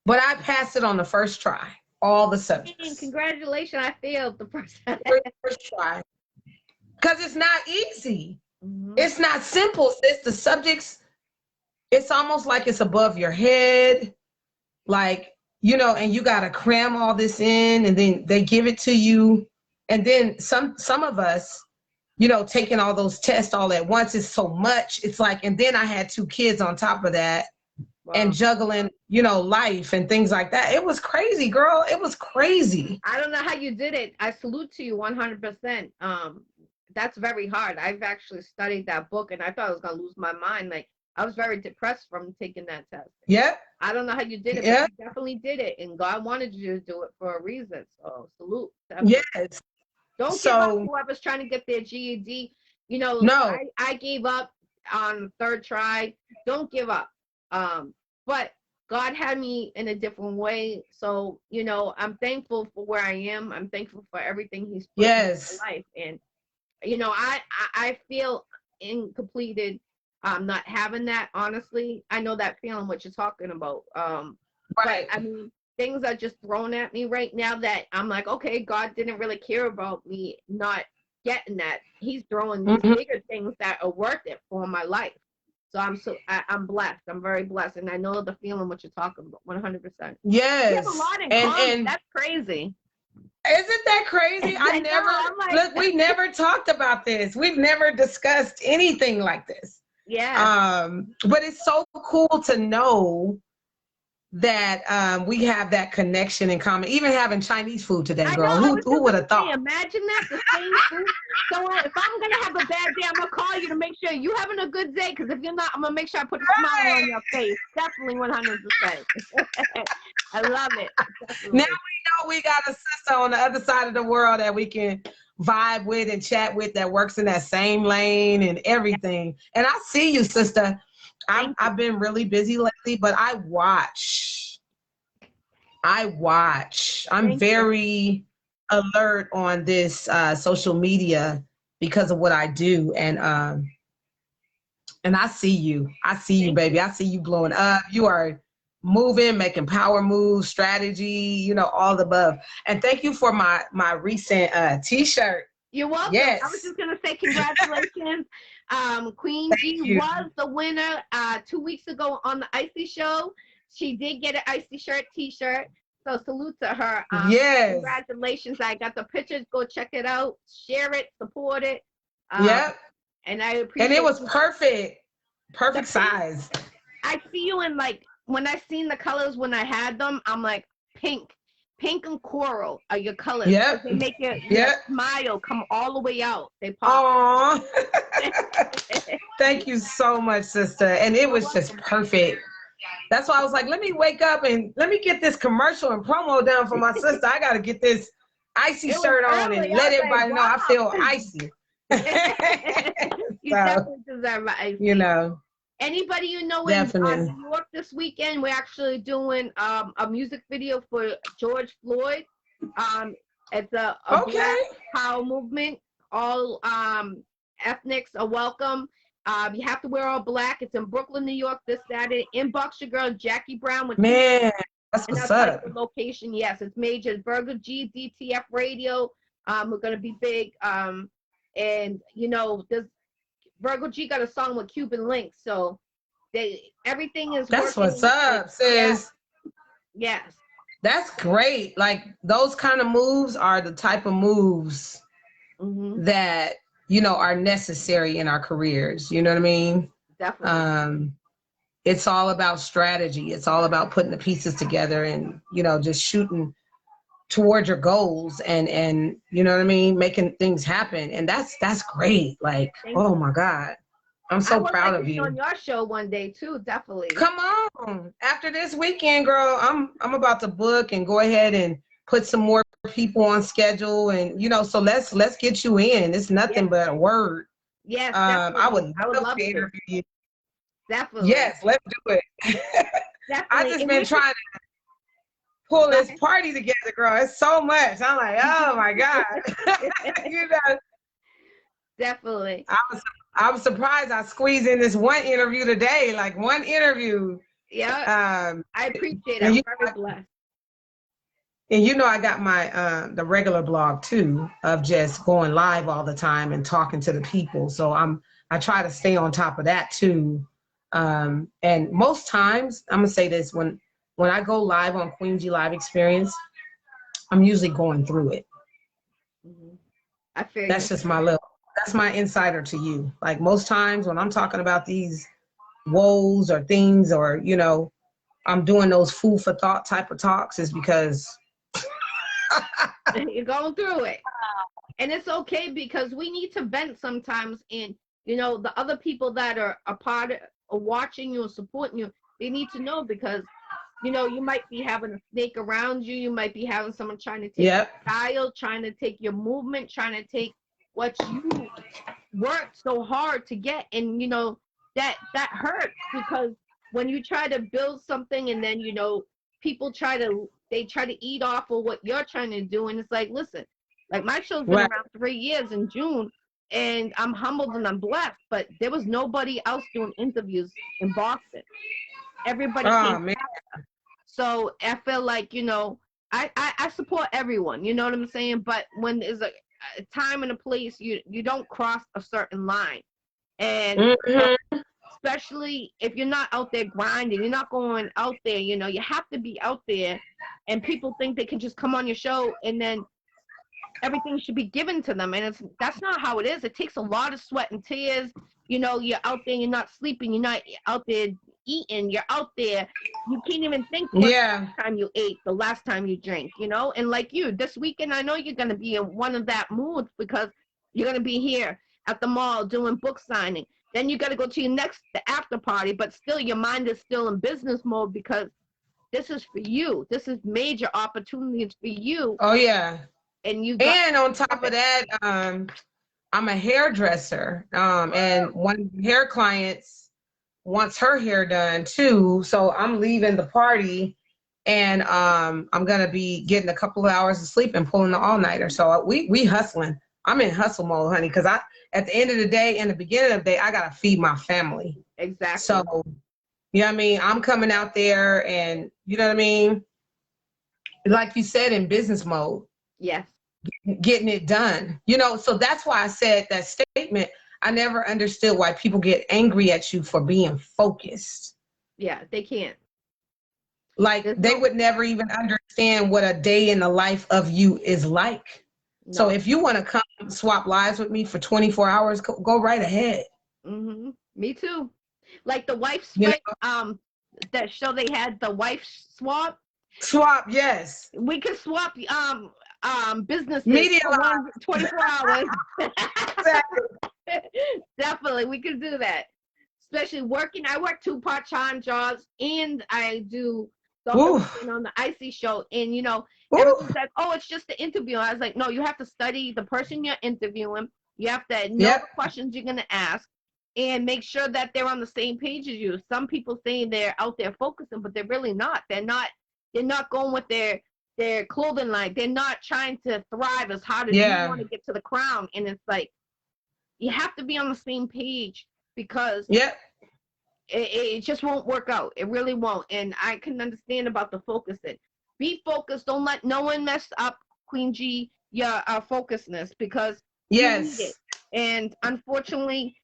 But I passed it on the first try, all the Dang, subjects. congratulations, I failed the first time. First try. Because it's not easy. Mhm. It's not simple, sis. The subjects, it's almost like it's above your head. Like, and you got to cram all this in, and then they give it to you. And then some of us, taking all those tests all at once is so much. It's like, and then I had 2 kids on top of that. Wow. And juggling, life and things like that. It was crazy, girl. It was crazy. I don't know how you did it. I salute to you 100%. That's very hard. I've actually studied that book, and I thought I was gonna lose my mind. Like, I was very depressed from taking that test. Yep. I don't know how you did it, Yep. but you definitely did it, and God wanted you to do it for a reason. So salute. Definitely. Yes. Don't give up. Whoever's trying to get their GED, No. I gave up on the third try. Don't give up. But God had me in a different way. So, I'm thankful for where I am. I'm thankful for everything He's put in my life. And, I feel incompleted not having that, honestly. I know that feeling what you're talking about. Right. But I mean, things are just thrown at me right now that I'm like, okay, God didn't really care about me not getting that. He's throwing these bigger things that are worth it for my life. So I'm blessed. I'm very blessed, and I know the feeling what you're talking about, 100%. Yes. We have a lot in common. And that's crazy. Isn't that crazy? Look, we never talked about this. We've never discussed anything like this. Yeah. But it's so cool to know that we have that connection in common. Even having Chinese food today, girl. Who would have thought? Imagine that, the same food. So if I'm gonna have a bad day, I'm gonna call you to make sure you having a good day. Because if you're not, I'm gonna make sure I put a smile on your face. Definitely 100%. I love it. Definitely. Now we know we got a sister on the other side of the world that we can vibe with and chat with that works in that same lane and everything. And I see you, sister. I've been really busy lately, but I watch. I'm very alert on this social media because of what I do. And I see you. I see you, baby. I see you blowing up. You are moving, making power moves, strategy, all the above. And thank you for my recent t-shirt. You're welcome. Yes. I was just gonna say congratulations. Queen G was the winner 2 weeks ago on the Iccy Show. She did get an Iccy shirt t-shirt. So salute to her. Yes. Congratulations. I got the pictures. Go check it out. Share it. Support it. Yep. And I appreciate And it was perfect. Perfect size. I see you in, like, when I seen the colors when I had them, I'm like, pink and coral are your colors. Yep. They make your smile come all the way out. They pop. Thank you so much, sister. And it was just perfect. That's why I was like, let me wake up and let me get this commercial and promo down for my sister. I got to get this Iccy shirt on and let everybody know I feel icy. You definitely deserve an Iccy. Anybody in New York this weekend, we're actually doing a music video for George Floyd. It's a Black Power movement. All ethnics are welcome. You have to wear all black. It's in Brooklyn, New York this Saturday. Inbox your girl, Jackie Brown. That's what's up. The location, yes, it's major. Burger G, DTF Radio. We're going to be big. And, there's Virgo G got a song with Cuban Links, so everything is That's working. What's up, sis. Yes. That's great. Like those kind of moves are the type of moves that, you know, are necessary in our careers. You know what I mean? Definitely. It's all about strategy. It's all about putting the pieces together and, you know, just shooting towards your goals and you know what I mean, making things happen. And that's great. Like, Thank oh you. my God. I'm I so would proud like to of be on you. your show one day too, definitely. Come on. After this weekend, girl, I'm about to book and go ahead and put some more people on schedule and you know, so let's get you in. It's Yes, nothing but a word. yes, I would definitely. I would love love to to. interview you. Definitely. Yes, let's do it. I Definitely. just And been we could trying to pull go this party together, girl. It's so much. I'm like, oh my God. ahead. You know, Definitely. I was surprised I squeezed in this one interview today, like one interview. Yeah, Um, I appreciate it. and I'm you, very blessed. and you know, I got my the regular blog too of just going live all the time and talking to the people. So I try to stay on top of that too. And most times, I'm gonna say this when I go live on Queen G Live Experience, I'm usually going through it. I feel That's you. just that's my insider to you. Like most times when I'm talking about these woes or things or, you know, I'm doing those food for thought type of talks is because You're going through it. And it's okay because we need to vent sometimes. And, you know, the other people that are a part of watching you and supporting you, they need to know because, you know, you might be having a snake around you. You might be having someone trying to take yep, your style, trying to take your movement, trying to take what you worked so hard to get. And, you know, that hurts because when you try to build something and then, you know, people they try to eat off of what you're trying to do. And it's like, listen, like my show's been right. around 3 years in June, and I'm humbled and I'm blessed, but there was nobody else doing interviews in Boston. Everybody Oh came. man. So I feel like, you know, I support everyone, you know what I'm saying? But when there's a time and a place, you don't cross a certain line. And, you know, Mm-hmm. especially if you're not out there grinding, you're not going out there, you know, you have to be out there. And people think they can just come on your show and then everything should be given to them, and that's not how it is. It takes a lot of sweat and tears. You know, you're out there, you're not sleeping, you're not out there eating, you're out there, you can't even think when Yeah. the last time you ate, the last time you drank, you know. And like you, this weekend I know you're going to be in one of that mood because you're going to be here at the mall doing book signing, then you got to go to your next the after party, but still your mind is still in business mode because this is for you, this is major opportunities for you, Oh yeah. and you got And on to top have of it. that, I'm a hairdresser. And one of the hair clients wants her hair done too. So I'm leaving the party and I'm gonna be getting a couple of hours of sleep and pulling the all-nighter. So we hustling. I'm in hustle mode, honey, because I at the end of the day and the beginning of the day, I gotta feed my family. Exactly. So you know what I mean? I'm coming out there and you know what I mean? Like you said, in business mode, Yes. getting it done. You know, so that's why I said that statement. I never understood why people get angry at you for being focused. Yeah, they can't. Like There's they no would never even understand what a day in the life of you is like. So no. if you want to come swap lives with me for 24 hours, go right ahead. Me too. Like the wife You know, swap, that show they had the wife swap. swap, yes. We could swap businesses Media for live. 24 hours. Exactly. Definitely, we could do that. Especially working. I work 2 part-time jobs and I do the Ooh, hosting on the Iccy Show. And you know, ooh, everyone's like, "Oh, it's just the interview." I was like, "No, you have to study the person you're interviewing. You have to know yep, the questions you're gonna ask, and make sure that they're on the same page as you." Some people saying they're out there focusing, but they're really not. They're not. They're not going with their clothing line. They're not trying to thrive as hard as you yeah, want to get to the crown. And it's like you have to be on the same page because yep, it just won't work out. It really won't. And I can understand about the focusing. Be focused. Don't let no one mess up, Queen G, your focusedness because you need it. yes. And unfortunately,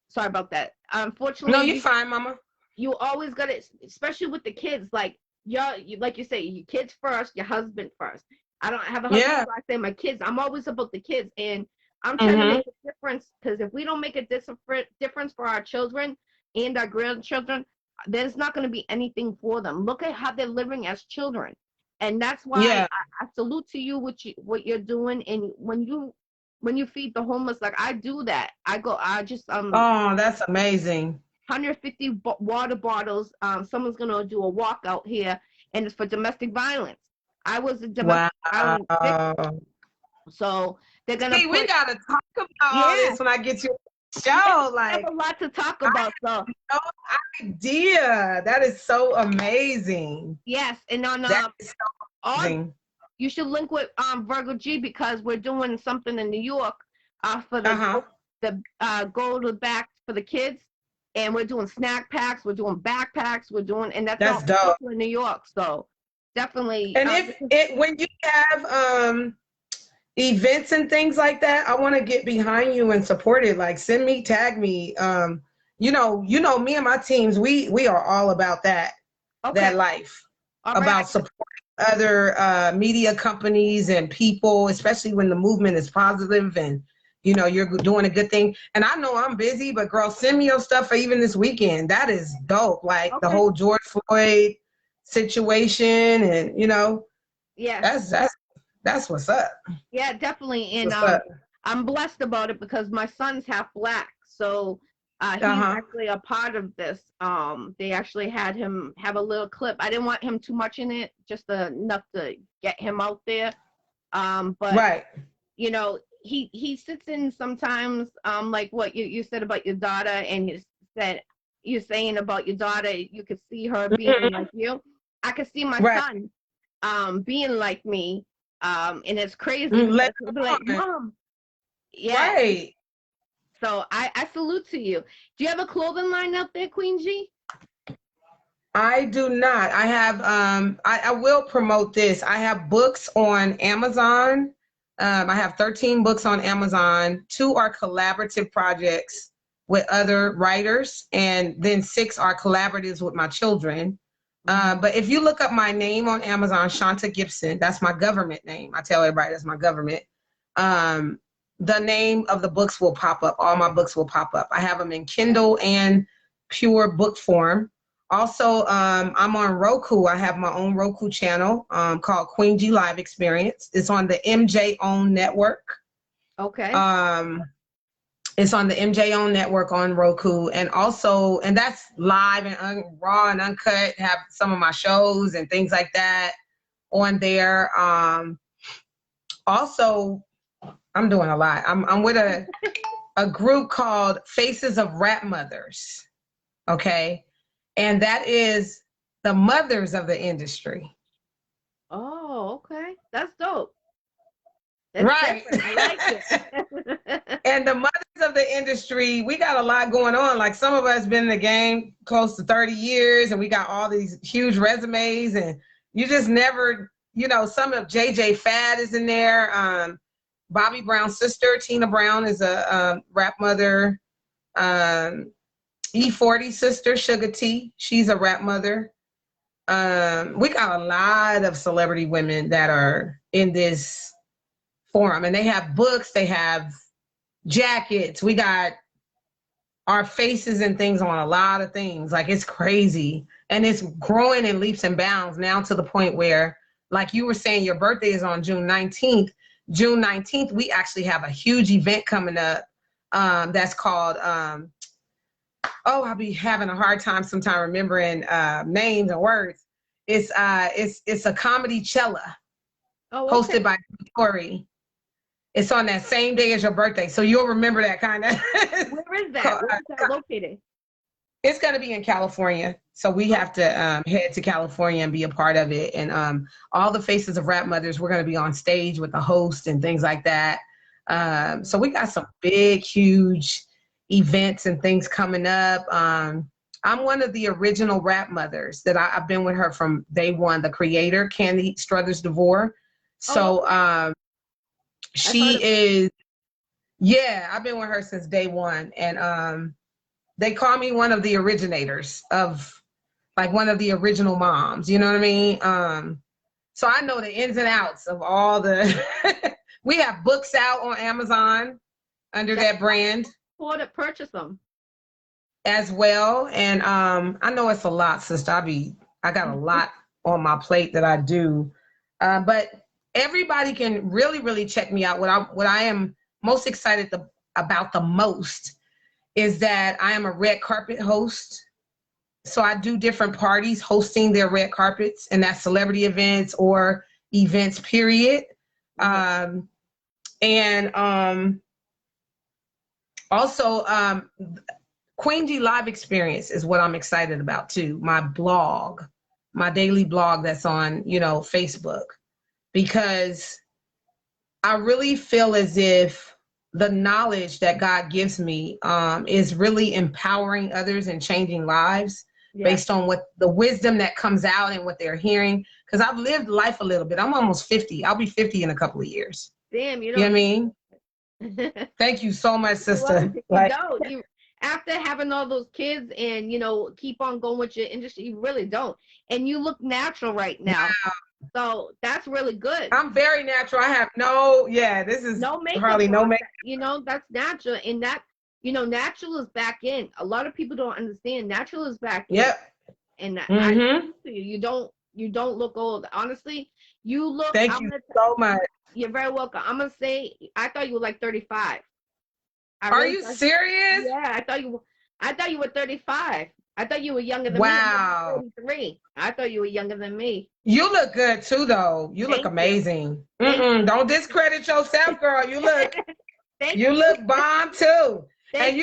sorry about that. No, Unfortunately, you're fine, mama. you always got to, especially with the kids. Like like you say, your kids first, your husband first. I don't have a husband, Yeah. so I say my kids. I'm always about the kids, and I'm trying to Mm-hmm. make a difference, because if we don't make a difference for our children and our grandchildren, then it's not going to be anything for them. Look at how they're living as children, and that's why Yeah. I salute to you what you're doing. And when you feed the homeless, like I do that, I just Oh, that's amazing. 150 water bottles. Someone's gonna do a walkout here, and it's for domestic violence. I was a Wow. domestic violence victim, so they're gonna See, we put. gotta talk about all Yeah, this when I get you on the yeah, show. we have Like, a lot to talk I about. So have no idea. That is so amazing. yes, and on That is so August, amazing. you should link with Virgo G, because we're doing something in New York for Uh-huh. the go to back for the kids, and we're doing snack packs, we're doing backpacks, we're doing, and that's That's all in dope. Brooklyn, New York. So definitely, And if it when you have events and things like that, I want to get behind you and support it. Like send me, tag me. Me and my teams, we are all about okay, that life, all right, about supporting other media companies and people, especially when the movement is positive and you're doing a good thing. And I know I'm busy, but girl, send me your stuff for even this weekend. That is dope. Like the okay, whole George Floyd situation, and yes, that's what's up. yeah, definitely, and What's up? I'm blessed about it because my son's half black, so he's Uh-huh. actually a part of this. They actually had him have a little clip. I didn't want him too much in it, just enough to get him out there. But Right. he sits in sometimes, like what you said about your daughter, and said you're saying about your daughter, you could see her being Mhm. like you. I could see my Right. son being like me. And it's crazy Let because he'll be like, on. Mom, yeah. Right. So I salute to you. Do you have a clothing line out there, Queen G? I do not. I have I will promote this. I have books on Amazon. I have 13 books on Amazon. 2 are collaborative projects with other writers, and then 6 are collaboratives with my children. But if you look up my name on Amazon, Shanta Gibson, that's my government name. I tell everybody that's my government. The name of the books will pop up. All my books will pop up. I have them in Kindle and pure book form. Also, I'm on Roku. I have my own Roku channel called Queen G Live Experience. It's on the MJ Own Network. Okay. It's on the MJ Own Network on Roku, and that's live and raw and uncut. Have some of my shows and things like that on there. Also, I'm doing a lot. I'm with a group called Faces of Rap Mothers. Okay. And that is the mothers of the industry. Oh, okay. That's dope. That's Right. different. I like it. And the mothers of the industry, we got a lot going on. Like some of us been in the game close to 30 years, and we got all these huge resumes, and you just never, some of JJ Fad is in there. Bobby Brown's sister, Tina Brown, is a rap mother. E40 sister, Sugar T, she's a rap mother. We got a lot of celebrity women that are in this forum, and they have books, they have jackets. We got our faces and things on a lot of things. Like it's crazy, and it's growing in leaps and bounds now to the point where, like you were saying, your birthday is on June 19th. June 19th, we actually have a huge event coming up that's called I'll be having a hard time sometime remembering names and words. It's a comedy cella Okay. hosted by Tori. It's on that same day as your birthday, so you'll remember that kind of. Where is that? Where is that located? It's going to be in California, so we have to head to California and be a part of it. And all the Faces of Rap Mothers, we're going to be on stage with the host and things like that. So we got some big, huge events and things coming up. I'm one of the original rap mothers that I've been with her from day one, the creator, Candy Struthers DeVore. So she is, yeah, I've been with her since day one. And they call me one of the originators of like one of the original moms, you know what I mean? So I know the ins and outs of all the, we have books out on Amazon under that brand. For to purchase them. As well. And I know it's a lot, sister. I got a lot on my plate that I do. But everybody can really, really check me out. What I am most excited about the most is that I am a red carpet host. So I do different parties hosting their red carpets, and that's celebrity events or events, period. Also, Queen G Live Experience is what I'm excited about too. My blog, my daily blog that's on, Facebook, because I really feel as if the knowledge that God gives me is really empowering others and changing lives based on what the wisdom that comes out and what they're hearing. Because I've lived life a little bit. I'm almost 50. I'll be 50 in a couple of years. Damn, you know what I mean? Thank you so much, sister. You after having all those kids and keep on going with your industry, you really don't. And you look natural right now. Wow. So that's really good. I'm very natural. I have this is no makeup. Hardly no makeup. That's natural. And that, natural is back in. A lot of people don't understand natural is back in. Yep. And I you don't look old. Honestly, you look. Thank you so much. You're very welcome. I'm gonna say I thought you were like 35. Are you serious? Yeah, I thought you were 35. I thought you were younger than me. Wow. 33. I thought you were younger than me. You look good too, though. You look amazing. Don't discredit yourself, girl. You look you look bomb too. And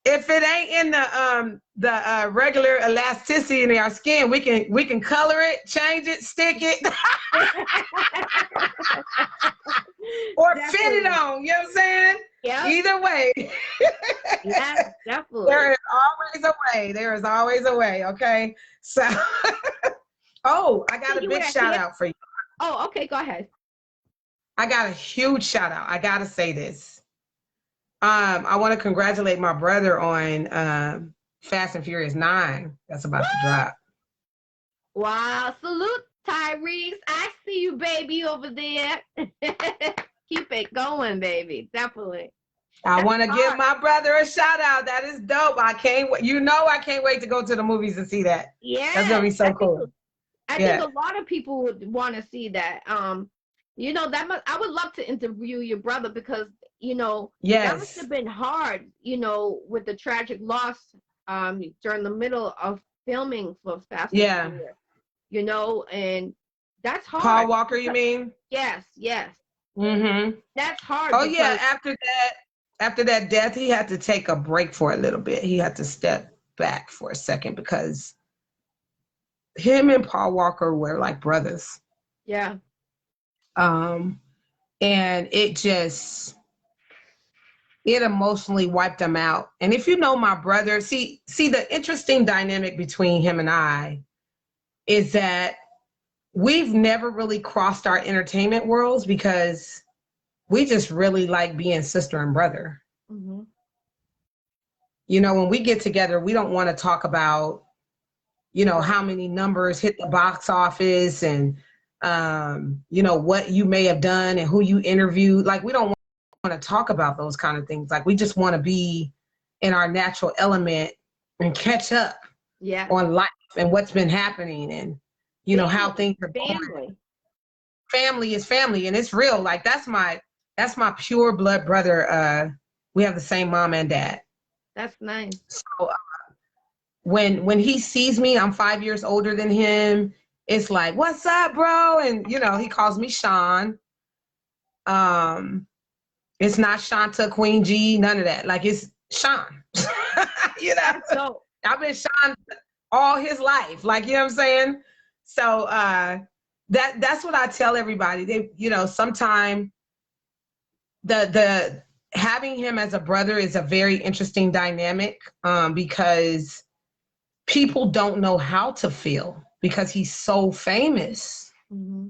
if it ain't in the regular elasticity in our skin, we can color it, change it, stick it, or fit it on. You know what I'm saying? Yeah. Either way. Yeah, definitely. There is always a way. There is always a way. Okay. So, I got a big shout out for you. Oh, okay. Go ahead. I got a huge shout out. I gotta say this. I want to congratulate my brother on Fast and Furious 9. That's about to drop. Wow. Salute, Tyrese. I see you, baby, over there. Keep it going, baby. Definitely. I want to give my brother a shout out. That is dope. I can't wait to go to the movies and see that. Yeah. That's going to be so cool. I think a lot of people would want to see that. I would love to interview your brother because, that must have been hard, with the tragic loss during the middle of filming for Fast and Furious, and that's hard. Paul Walker, you mean? Yes. Mm-hmm. That's hard. Oh, yeah. After that death, he had to take a break for a little bit. He had to step back for a second because him and Paul Walker were like brothers. Yeah. And it emotionally wiped him out. And if you know my brother, see the interesting dynamic between him and I is that we've never really crossed our entertainment worlds because we just really like being sister and brother. Mm-hmm. When we get together, we don't want to talk about, how many numbers hit the box office and, what you may have done and who you interviewed. Like, we don't want to talk about those kind of things. Like, we just want to be in our natural element and catch up on life and what's been happening and, how things are going. Family is family, and it's real. Like, that's my pure blood brother. We have the same mom and dad. That's nice. So when he sees me, I'm 5 years older than him. It's like, what's up, bro? And he calls me Sean. It's not Shanta, Queen G, none of that. Like, it's Sean. So I've been Sean all his life. Like, you know what I'm saying? So that's what I tell everybody. They, sometime the having him as a brother is a very interesting dynamic because people don't know how to feel because he's so famous. Mm-hmm.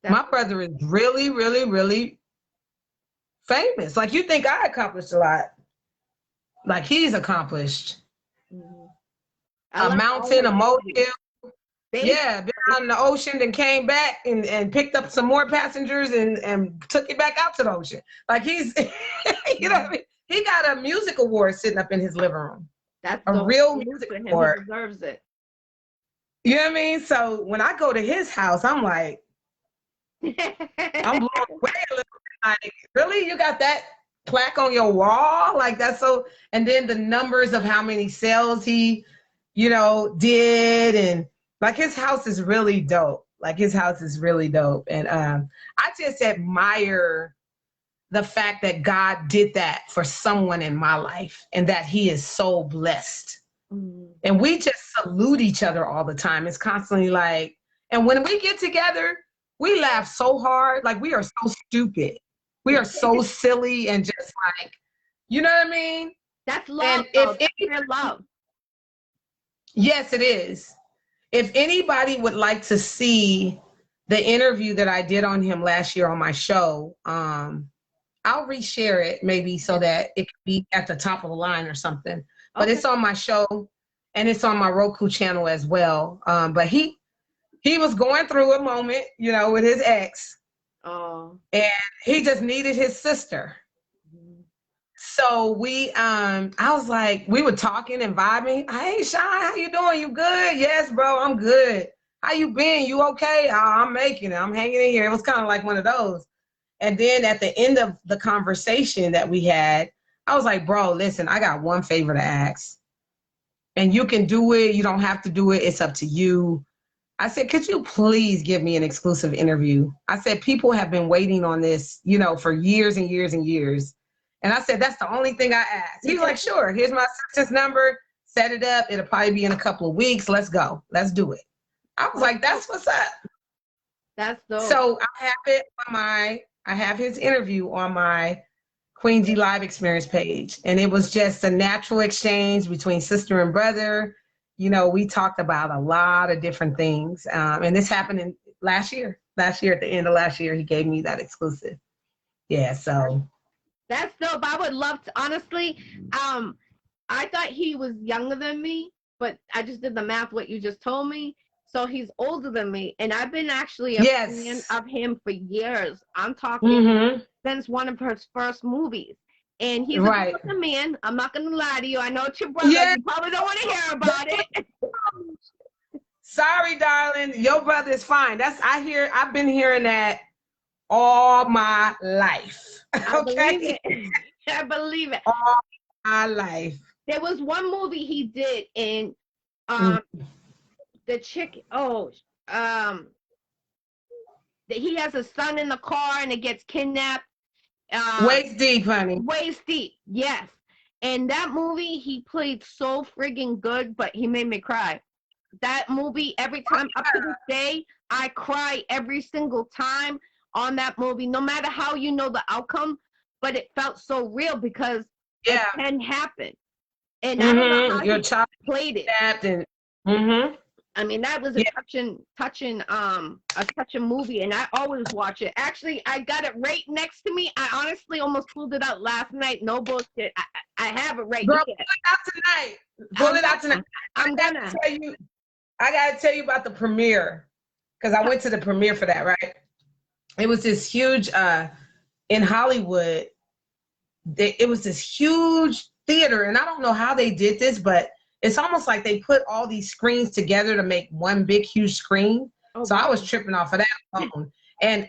My brother is really, really, really famous. Like, you think I accomplished a lot. Like, he's accomplished. Mm-hmm. a mountain, a motel. Yeah, been out in the ocean, then came back and picked up some more passengers and took it back out to the ocean. Like he's, you know what I mean? He got a music award sitting up in his living room. That's a real music award. He deserves it. You know what I mean? So when I go to his house, I'm like, I'm blown away a little bit. Like, really? You got that plaque on your wall? Like that's so, and then the numbers of how many sales he, you know, did, and like his house is really dope. Like his house is really dope. And I just admire the fact that God did that for someone in my life and that he is so blessed. Mm. And we just salute each other all the time. It's constantly like, and when we get together, we laugh so hard. Like we are so stupid. We are so silly and just like, you know what I mean? That's love. And if love. Yes, it is. If anybody would like to see the interview that I did on him last year on my show, I'll reshare it maybe so that it could be at the top of the line or something. But it's on my show and it's on my Roku channel as well. But he was going through a moment, you know, with his ex. Oh. And he just needed his sister. So I was like, we were talking and vibing. Hey, Sean, how you doing? You good? Yes, bro, I'm good. How you been? You okay? Oh, I'm making it. I'm hanging in here. It was kind of like one of those. And then at the end of the conversation that we had, I was like, bro, listen, I got one favor to ask. And you can do it. You don't have to do it. It's up to you. I said, could you please give me an exclusive interview? I said, people have been waiting on this, you know, for years and years and years. And I said, that's the only thing I asked. He was like, sure, here's my assistant's number. Set it up. It'll probably be in a couple of weeks. Let's go. Let's do it. I was like, that's what's up. That's dope. So I have his interview on my Queen G Live Experience page. And it was just a natural exchange between sister and brother. You know, we talked about a lot of different things. And this happened last year. At the end of last year, he gave me that exclusive. Yeah, so. That's dope. I would love to, honestly, I thought he was younger than me, but I just did the math, what you just told me. So he's older than me. And I've been actually a fan of him for years. I'm talking since one of his first movies. And he's a good man. I'm not going to lie to you. I know it's your brother. Yeah. You probably don't want to hear about it. Sorry, darling. Your brother is fine. I've been hearing that all my life. Okay. I believe it. All my life. There was one movie he did in the chick. He has a son in the car and it gets kidnapped. Waist Deep, honey. Waist Deep, yes. And that movie, he played so friggin' good, but he made me cry. That movie, every time up to this day, I cry every single time on that movie, no matter how you know the outcome, but it felt so real because it can happen. And I don't know how your child played it. I mean, that was a touching movie, and I always watch it. Actually, I got it right next to me. I honestly almost pulled it out last night. No bullshit. I have it right here. Pull it out tonight. Pull it out tonight. I gotta tell you about the premiere, because I went to the premiere for that, right? It was this huge, in Hollywood, it was this huge theater, and I don't know how they did this, but it's almost like they put all these screens together to make one big, huge screen. Oh, so I was tripping off of that alone. And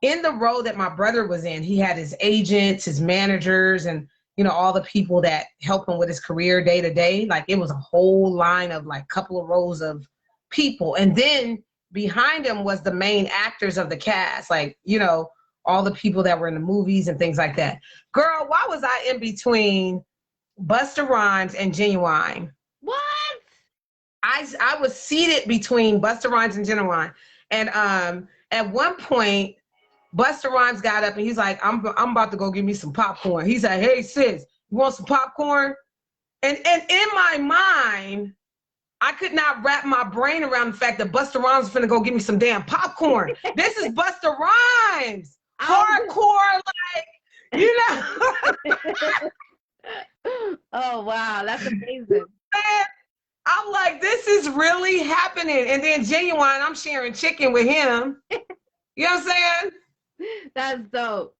in the role that my brother was in, he had his agents, his managers, and, you know, all the people that help him with his career day to day. Like, it was a whole line of like couple of rows of people. And then behind him was the main actors of the cast, like, you know, all the people that were in the movies and things like that. Girl, why was I in between Busta Rhymes and Genuine? What? I was seated between Busta Rhymes and Genuine. And at one point, Busta Rhymes got up and he's like, I'm about to go get me some popcorn. He's like, hey, sis, you want some popcorn? And in my mind, I could not wrap my brain around the fact that Busta Rhymes was finna go get me some damn popcorn. This is Busta Rhymes. Hardcore, like, you know. Oh, wow. That's amazing. I'm like, this is really happening. And then Genuine, I'm sharing chicken with him. You know what I'm saying? That's dope.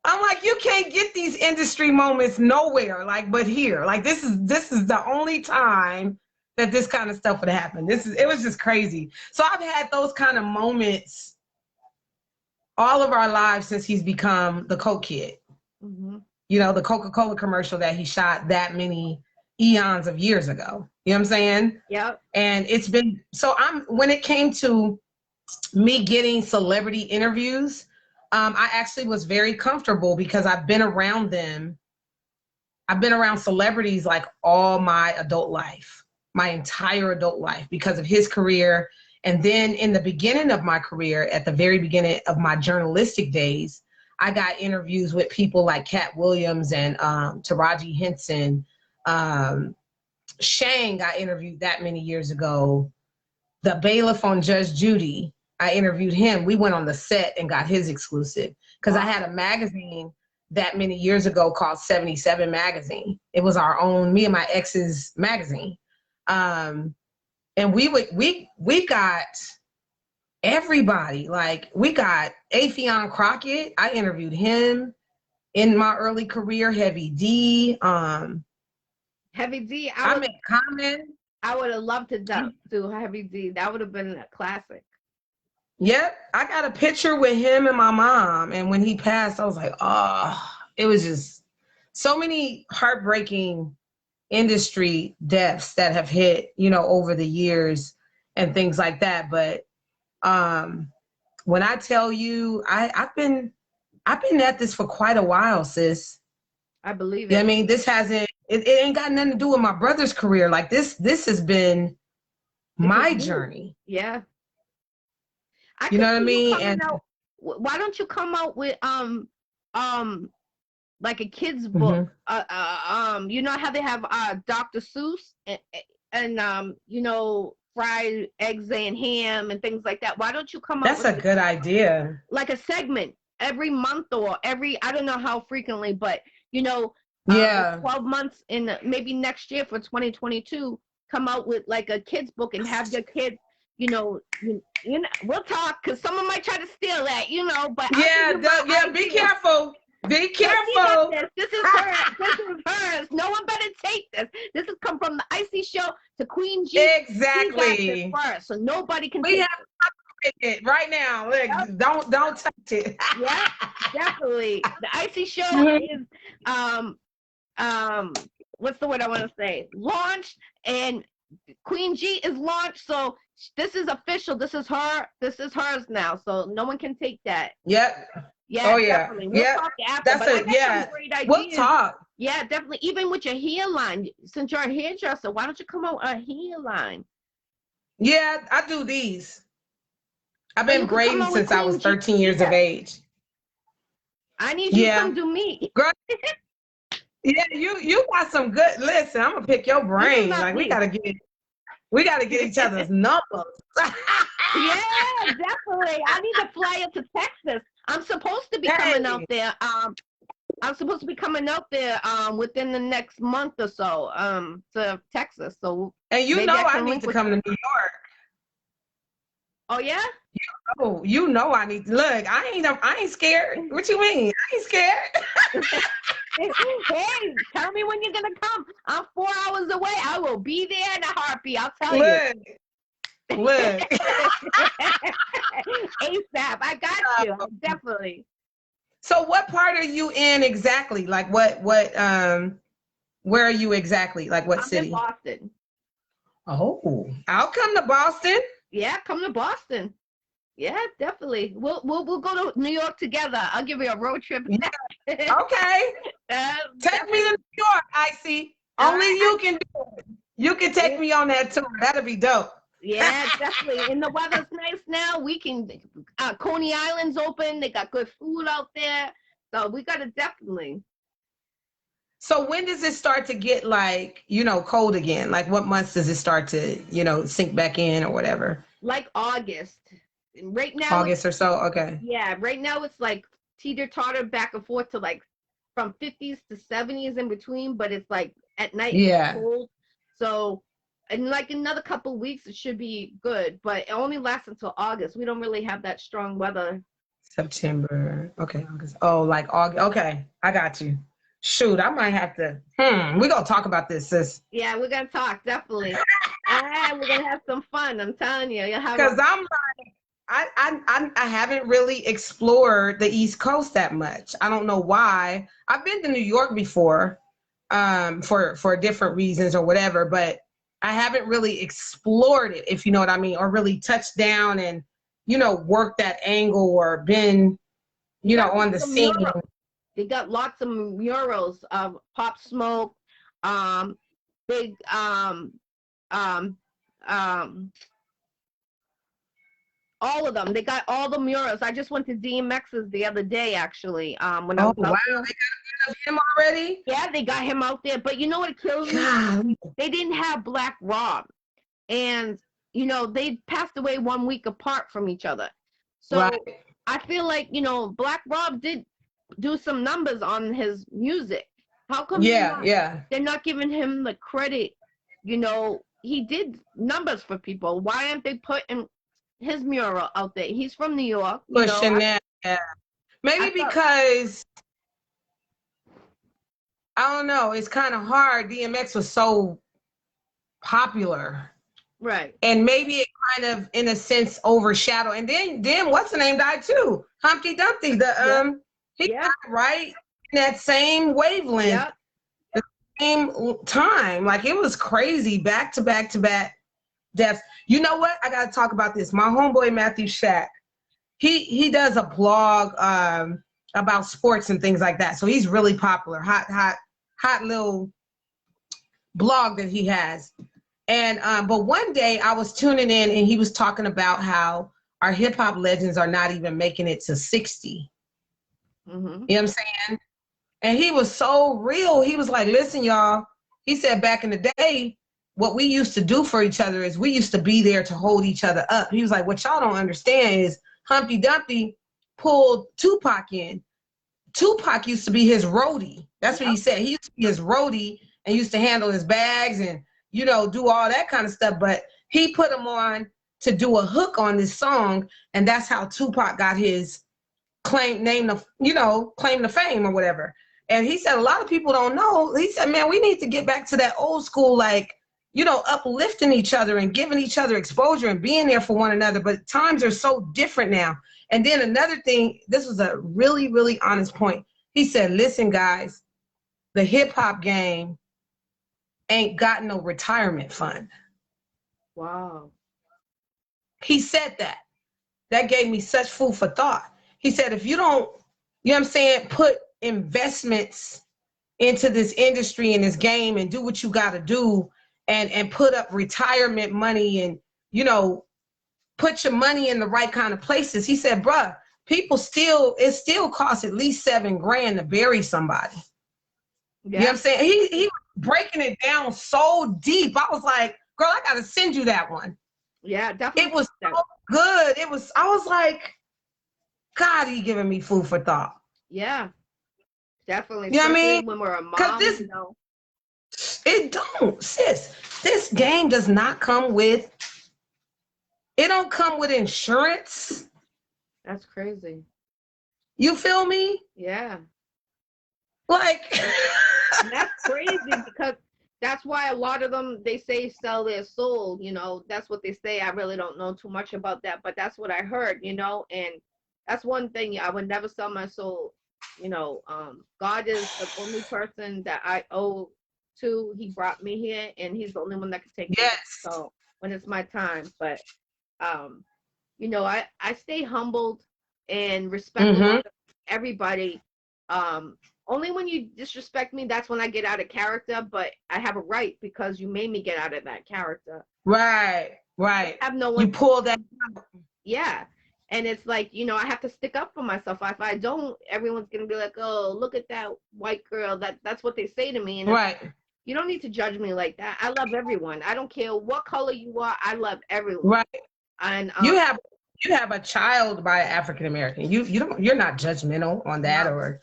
I'm like, you can't get these industry moments nowhere, like, but here. Like, this is the only time that this kind of stuff would happen. It was just crazy. So I've had those kind of moments all of our lives since he's become the Coke Kid. Mm-hmm. You know, the Coca-Cola commercial that he shot that many eons of years ago. You know what I'm saying? Yep. And it's been, so when it came to me getting celebrity interviews, I actually was very comfortable because I've been around them. I've been around celebrities like all my adult life, my entire adult life, because of his career. And then in the beginning of my career, at the very beginning of my journalistic days, I got interviews with people like Cat Williams and Taraji Henson. Shang, I interviewed that many years ago. The bailiff on Judge Judy, I interviewed him. We went on the set and got his exclusive because I had a magazine that many years ago called 77 Magazine. It was our own, me and my ex's magazine. And we got everybody. Like, we got Affion Crockett. I interviewed him in my early career. Heavy D. Heavy D. I made Common. I would have loved to do Heavy D. That would have been a classic. Yep. I got a picture with him and my mom. And when he passed, I was like, oh, it was just so many heartbreaking industry deaths that have hit, you know, over the years and things like that. But when I tell you, I've been at this for quite a while, sis. I believe it. You know what I mean, it ain't got nothing to do with my brother's career. Like, this has been my journey. Yeah. You know what I mean? And why don't you come out with like a kid's book? Mm-hmm. You know how they have Dr. Seuss and you know, fried eggs and ham and things like that. Why don't you come out? That's a good idea. Like a segment every month or I don't know how frequently, but you know, 12 months in maybe next year for 2022, come out with like a kid's book and have your kids, you know, we'll talk because someone might try to steal that, you know, but be careful. Be careful. This is hers. This is hers. No one better take this. This has come from the Iccy Show to Queen G. Exactly. She got this first, so nobody can take it right now. Look, yep. Don't touch it. Yeah, definitely. The Iccy Show is what's the word I want to say? Launched, and Queen G is launched. So this is official. This is her. This is hers now. So no one can take that. Yep. Yeah. Oh yeah. Definitely. We'll talk after. That's great ideas. We'll talk. Yeah, definitely. Even with your hairline, since you're a hairdresser, why don't you come out a hairline? Yeah, I do these. I've been braiding since I was 13 years of age. I need you to come do me. Girl, yeah, you got some good. Listen, I'm gonna pick your brain. Like, we gotta get each other's numbers. Yeah, definitely. I need to fly up to Texas. I'm supposed to be coming out there. I'm supposed to be coming out there within the next month or so to Texas. So and you know I need to come to New York. Oh yeah? You know I need to look. I ain't scared. What you mean? I ain't scared. Hey, tell me when you're gonna come. I'm 4 hours away. I will be there in a heartbeat. I'll tell you. Look. ASAP. I got you. Definitely. So what part are you in exactly? Like what where are you exactly? Like what city? I'm in Boston. Oh, I'll come to Boston. Yeah, come to Boston. Yeah, definitely. We'll go to New York together. I'll give you a road trip. Yeah. Okay. Take me to New York, Iccy. Only you can do it. You can take me on that tour. That'll be dope. Yeah, definitely. And the weather's nice now. We can, Coney Island's open. They got good food out there. So we got to definitely. So when does it start to get like, you know, cold again? Like what months does it start to, you know, sink back in or whatever? Like August. Right now. August or so? Okay. Yeah, right now it's like teeter-totter back and forth to like from 50s to 70s in between, but it's like at night it's cold. So in like another couple weeks, it should be good, but it only lasts until August. We don't really have that strong weather. September. Okay, August. Oh, like August. Okay, I got you. Shoot, I might have to. We're gonna talk about this, sis. Yeah, we're gonna talk definitely. And we're gonna have some fun. I'm telling you, you'll have. Because I'm like, I haven't really explored the East Coast that much. I don't know why. I've been to New York before, for different reasons or whatever, but I haven't really explored it, if you know what I mean, or really touched down and, worked that angle or been, on the scene. They got lots of murals of Pop Smoke, big all of them. They got all the murals. I just went to DMX's the other day, actually. When I was wow, they got rid of him already? Yeah, they got him out there. But you know what kills me? They didn't have Black Rob. And, they passed away 1 week apart from each other. So right. I feel like, Black Rob did do some numbers on his music. How come they're not giving him the credit? He did numbers for people. Why aren't they putting his mural out there? He's from New York. Pushing that. Yeah. Maybe because I don't know. It's kind of hard. DMX was so popular. Right. And maybe it kind of, in a sense, overshadowed. And then what's the name died too? Humpty Dumpty. He died right in that same wavelength, the same time. Like, it was crazy, back to back to back deaths. You know what? I gotta talk about this. My homeboy Matthew Shack, he does a blog about sports and things like that. So he's really popular, hot little blog that he has. And but one day I was tuning in and he was talking about how our hip hop legends are not even making it to 60. Mm-hmm. You know what I'm saying? And he was so real. He was like, listen, y'all, he said back in the day, what we used to do for each other is we used to be there to hold each other up. He was like, what y'all don't understand is Humpty Dumpty pulled Tupac in. Tupac used to be his roadie. That's what he said. He used to be his roadie and used to handle his bags and, do all that kind of stuff. But he put him on to do a hook on this song. And that's how Tupac got his claim to fame or whatever. And he said, a lot of people don't know. He said, man, we need to get back to that old school, like, uplifting each other and giving each other exposure and being there for one another. But times are so different now. And then another thing, this was a really, really honest point. He said, listen, guys, the hip hop game ain't got no retirement fund. Wow. He said that. That gave me such food for thought. He said, if you don't, put investments into this industry and this game and do what you got to do and put up retirement money and, put your money in the right kind of places. He said, bruh, it still costs at least $7,000 to bury somebody. Yeah. You know what I'm saying? He was breaking it down so deep. I was like, girl, I got to send you that one. Yeah, definitely. It was so good. I was like, God, he giving me food for thought. Yeah, definitely. You know what I mean? When we're a mom, It don't, sis. This game does not come with, it don't come with insurance. That's crazy. You feel me? Yeah. Like. That's crazy because that's why a lot of them, they say sell their soul, that's what they say. I really don't know too much about that, but that's what I heard, and that's one thing. I would never sell my soul. God is the only person that I owe to. He brought me here and he's the only one that can take me. So when it's my time, but I stay humbled and respect everybody. Only when you disrespect me, that's when I get out of character, but I have a right because you made me get out of that character. Right. I have no one. You pull that out. Yeah. And it's like, I have to stick up for myself. If I don't, everyone's going to be like, oh, look at that white girl. That's what they say to me. And right. You don't need to judge me like that. I love everyone. I don't care what color you are. I love everyone. Right. And you have a child by an African American. You're not judgmental on that or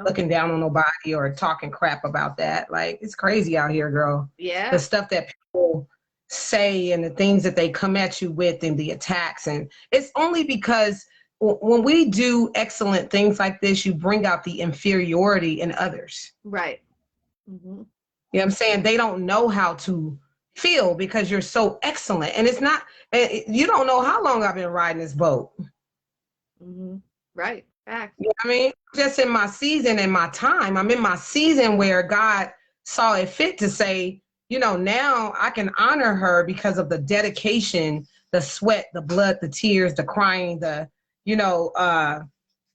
looking down on nobody or talking crap about that. Like, it's crazy out here, girl. Yeah. The stuff that people say and the things that they come at you with and the attacks. And it's only because when we do excellent things like this, you bring out the inferiority in others. Right. Mm-hmm. You know what I'm saying? They don't know how to feel because you're so excellent. And it's not, you don't know how long I've been riding this boat. Mm-hmm. Right. Facts. You know what I mean? Just in my season and my time. I'm in my season where God saw it fit to say, you know, now I can honor her because of the dedication, the sweat, the blood, the tears, the crying, the, you know,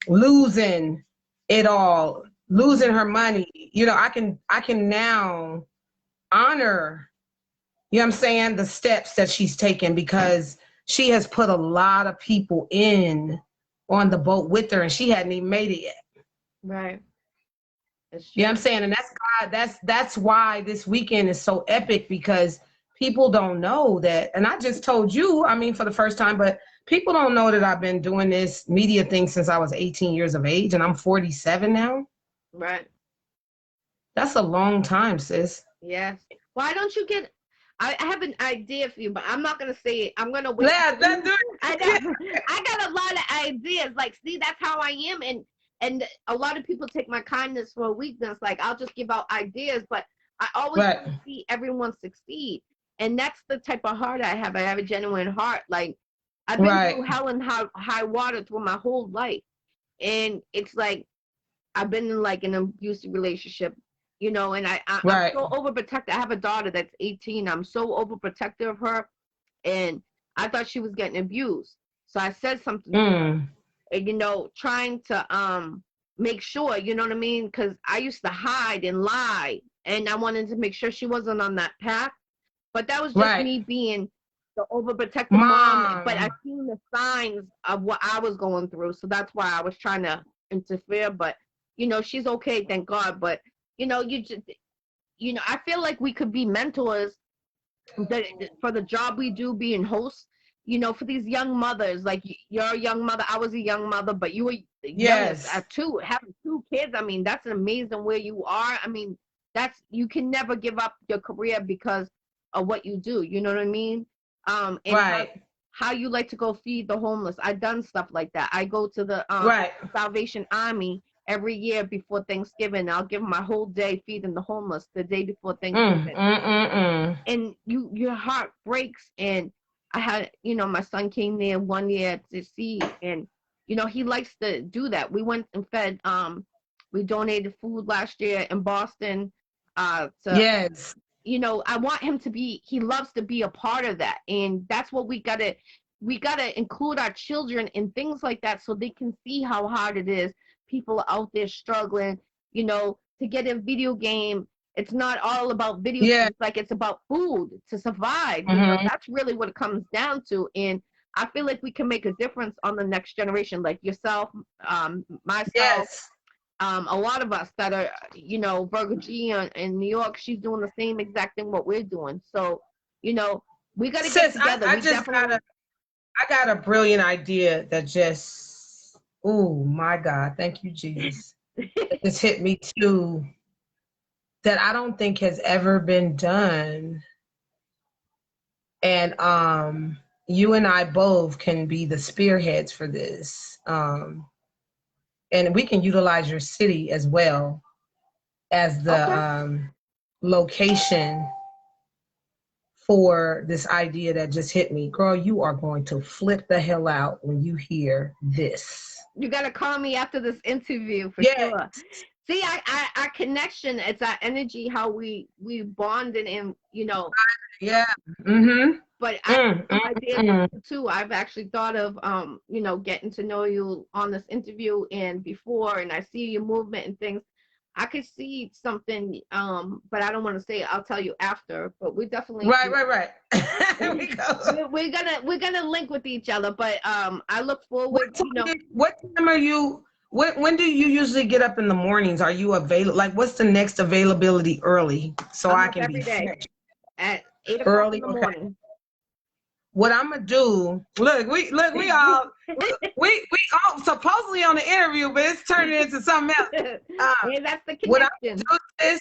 losing it all, losing her money. You know, I can now honor, you know what I'm saying, the steps that she's taken because she has put a lot of people in on the boat with her and she hadn't even made it yet. Right. You know what I'm saying? And that's God, that's why this weekend is so epic because people don't know that. And I just told you, I mean, for the first time, but people don't know that I've been doing this media thing since I was 18 years of age and I'm 47 now. Right. That's a long time, sis. Yes. Why don't you get, I have an idea for you, but I'm not going to say it. I'm going to wait. Yeah, I got a lot of ideas. Like, see, that's how I am. And a lot of people take my kindness for a weakness. Like, I'll just give out ideas, but I always want to see everyone succeed. And that's the type of heart I have. I have a genuine heart. Like, I've been through hell and high water through my whole life. And it's like, I've been in like an abusive relationship, you know, and I'm so overprotective. I have a daughter that's 18. I'm so overprotective of her. And I thought she was getting abused. So I said something, and, you know, trying to make sure, you know what I mean? Because I used to hide and lie. And I wanted to make sure she wasn't on that path. But that was just me being the overprotective mom. But I seen the signs of what I was going through. So that's why I was trying to interfere. But, you know, she's okay, thank God. But, you know, you know, I feel like we could be mentors for the job we do, being hosts, you know, for these young mothers. Like, you're a young mother, I was a young mother, but you were youngest at having 2 kids. I mean, that's amazing where you are. I mean, you can never give up your career because of what you do. You know what I mean? And how you like to go feed the homeless. I've done stuff like that. I go to the Salvation Army every year before Thanksgiving. I'll give my whole day feeding the homeless the day before Thanksgiving. And your heart breaks. And I had, you know, my son came there one year to see, and, you know, he likes to do that. We went and fed, we donated food last year in Boston. You know, I want him to be, he loves to be a part of that. And that's what we gotta include our children in things like that so they can see how hard it is. People out there struggling, you know, to get a video game. It's not all about video games, like it's about food to survive. You know, that's really what it comes down to. And I feel like we can make a difference on the next generation, like yourself, myself, a lot of us that are, you know, Virgo G in New York, she's doing the same exact thing what we're doing. So, you know, we got to get together. I got a brilliant idea that just, oh my God, thank you, Jesus. This hit me too, that I don't think has ever been done. And you and I both can be the spearheads for this. And we can utilize your city as well as the location for this idea that just hit me. Girl, you are going to flip the hell out when you hear this. You got to call me after this interview for sure. See, our connection, it's our energy, how we bonded and, you know. But I have ideas too. I've actually thought of, you know, getting to know you on this interview and before, and I see your movement and things. I could see something, but I don't want to say it. I'll tell you after. But we definitely Here we go. We're gonna link with each other. But I look forward. What time are you? When do you usually get up in the mornings? Are you available? Like, what's the next availability early so I can be fresh? At 8 o'clock in the morning. What I'm gonna do? Look, we all supposedly on the interview, but it's turning into something else. Yeah, that's the connection. What I'm gonna do is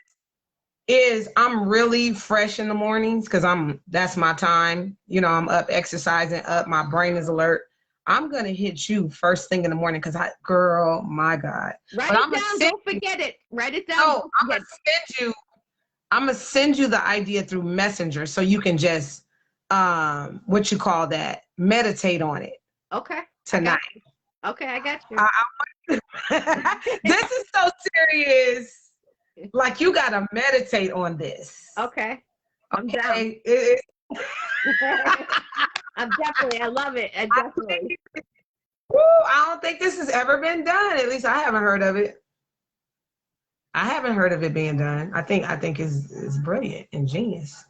is I'm really fresh in the mornings because that's my time. You know, I'm up exercising, up, my brain is alert. I'm gonna hit you first thing in the morning because girl, my God. Write But it down. Don't forget it. Write it down. Oh, I'm gonna send you the idea through Messenger so you can just what you call that, meditate on it. Okay. Tonight. Okay, I got you. This is so serious. Like you gotta meditate on this. Okay. I'm down. I'm definitely. I love it. I definitely. I don't think this has ever been done. At least I haven't heard of it. I haven't heard of it being done. I think it's brilliant and genius.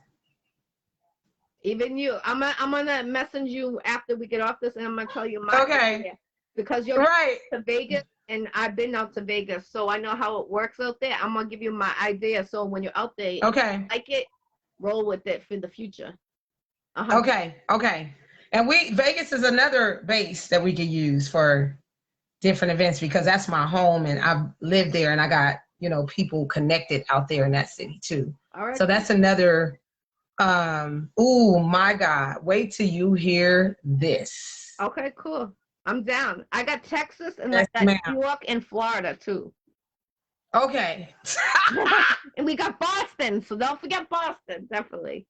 Even you, I'm gonna message you after we get off this, and I'm gonna tell you my idea, because you're right to Vegas, and I've been out to Vegas, so I know how it works out there. I'm gonna give you my idea, so when you're out there, like it, roll with it for the future. Okay. And Vegas is another base that we could use for different events because that's my home, and I've lived there, and I got people connected out there in that city too. All right. So that's another. Oh my God! Wait till you hear this. Okay, cool. I'm down. I got Texas and I got New York and Florida too. Okay. And we got Boston, so don't forget Boston. Definitely.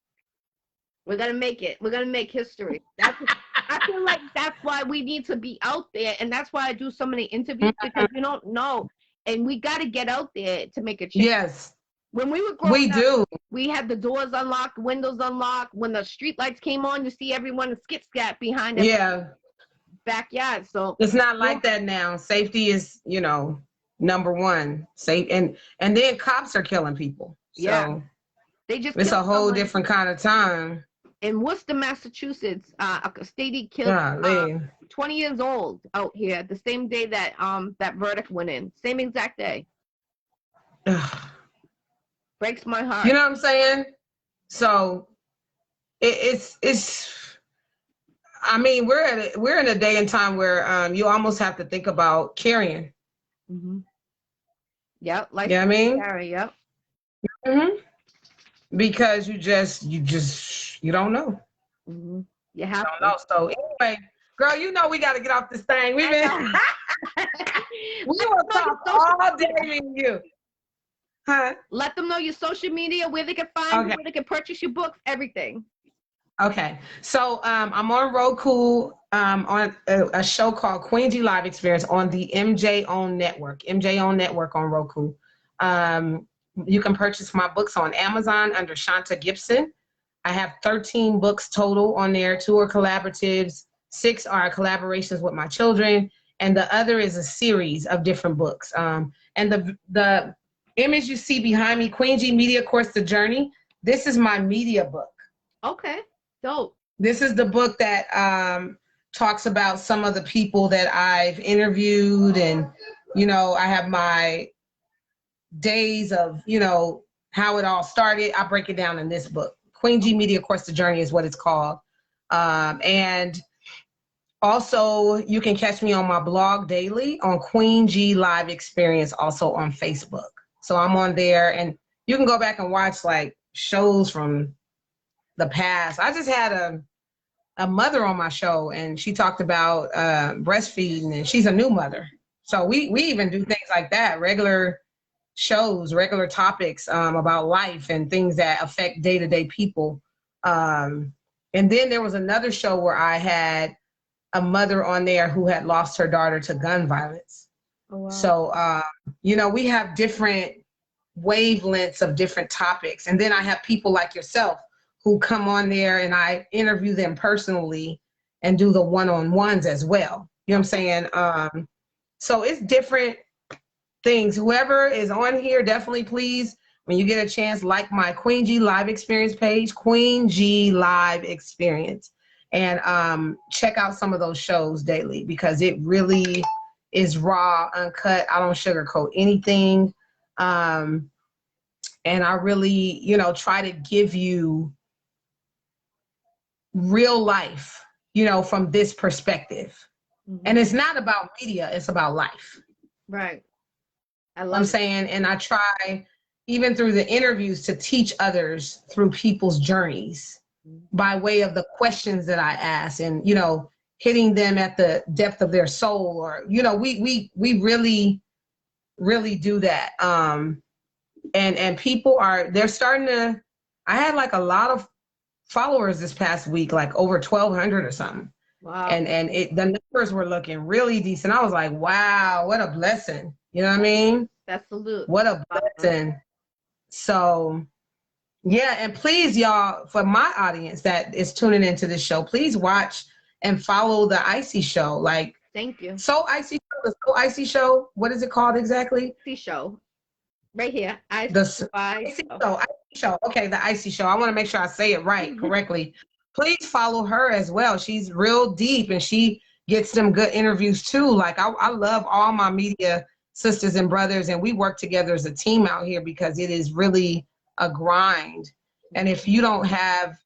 We're gonna make it. We're gonna make history. I feel like that's why we need to be out there, and that's why I do so many interviews because you don't know, and we got to get out there to make a change. Yes. When we were growing up, we had the doors unlocked, windows unlocked. When the street lights came on, you see everyone skit-scat behind us. Backyard. So it's not like that now. Safety is, number one. Safe and then cops are killing people. So they just it's a whole different kind of time. In Worcester, Massachusetts, a lady killed 20 years old out here the same day that that verdict went in. Same exact day. Breaks my heart. You know what I'm saying? So it's I mean, we're in a day and time where you almost have to think about carrying. Mm-hmm. Yep. Like I mean? Carry, yep. Mm-hmm. Because you don't know. Mm-hmm. You have to know. So anyway, girl, we got to get off this thing. We've been we will talk all day with you. Huh? Let them know your social media, where they can find you, where they can purchase your books, everything. Okay. So I'm on Roku on a show called Queen G Live Experience on the MJ Own Network. MJ Own Network on Roku. You can purchase my books on Amazon under Shanta Gibson. I have 13 books total on there. 2 are collaboratives, 6 are collaborations with my children, and the other is a series of different books. And the image you see behind me, Queen G Media Course The Journey, this is my media book. Okay, dope. This is the book that talks about some of the people that I've interviewed, and I have my days of how it all started. I break it down in this book. Queen G Media Course The Journey is what it's called. And also you can catch me on my blog daily on Queen G Live Experience, also on Facebook. So I'm on there, and you can go back and watch like shows from the past. I just had a mother on my show, and she talked about breastfeeding, and she's a new mother. So we even do things like that, regular shows, regular topics about life and things that affect day-to-day people. And then there was another show where I had a mother on there who had lost her daughter to gun violence. Oh, wow. So, we have different wavelengths of different topics. And then I have people like yourself who come on there, and I interview them personally and do the one-on-ones as well. You know what I'm saying? So it's different things. Whoever is on here, definitely please, when you get a chance, like my Queen G Live Experience page, Queen G Live Experience, and check out some of those shows daily, because it really is raw, uncut. I don't sugarcoat anything. And I really, try to give you real life, from this perspective. Mm-hmm. And it's not about media, it's about life. Right. I love I'm saying, and I try, even through the interviews, to teach others through people's journeys by way of the questions that I ask, and, you know, hitting them at the depth of their soul, or, you know, we really, really do that. And people they're starting to, I had like a lot of followers this past week, like over 1,200 or something. Wow. And the numbers were looking really decent. I was like, wow, what a blessing. You know what I mean? That's salute. What a blessing. So yeah, and please, y'all, for my audience that is tuning into this show, please watch and follow the Iccy Show. Like, thank you. So Iccy Show, the So Iccy Show. What is it called exactly? Iccy Show. Right here. Iccy Show. Okay, the Iccy Show. I want to make sure I say it right, correctly. Please follow her as well. She's real deep, and she gets some good interviews too. Like, I love all my media sisters and brothers, and we work together as a team out here because it is really a grind. And if you don't have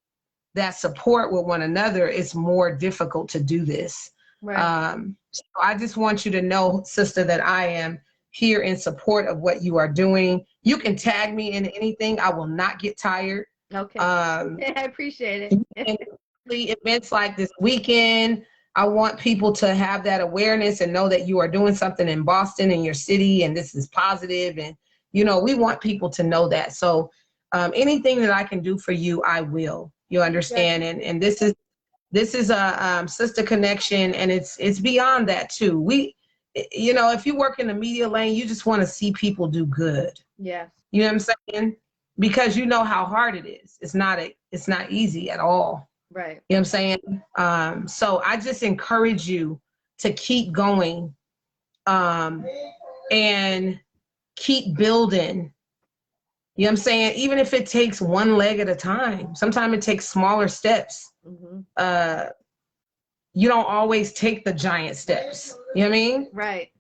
that support with one another, it's more difficult to do this. Right. So I just want you to know, sister, that I am here in support of what you are doing. You can tag me in anything. I will not get tired. Okay. I appreciate it. And events like this weekend, I want people to have that awareness and know that you are doing something in Boston, in your city, and this is positive. And, you know, we want people to know that. So anything that I can do for you, I will. You understand? And this is a sister connection, and it's beyond that too. You know, if you work in the media lane, you just want to see people do good. Yes. You know what I'm saying? Because you know how hard it is. It's not easy at all. Right. You know what I'm saying? So I just encourage you to keep going, and keep building. You know what I'm saying? Even if it takes one leg at a time, sometimes it takes smaller steps. Mm-hmm. You don't always take the giant steps. You know what I mean? Right.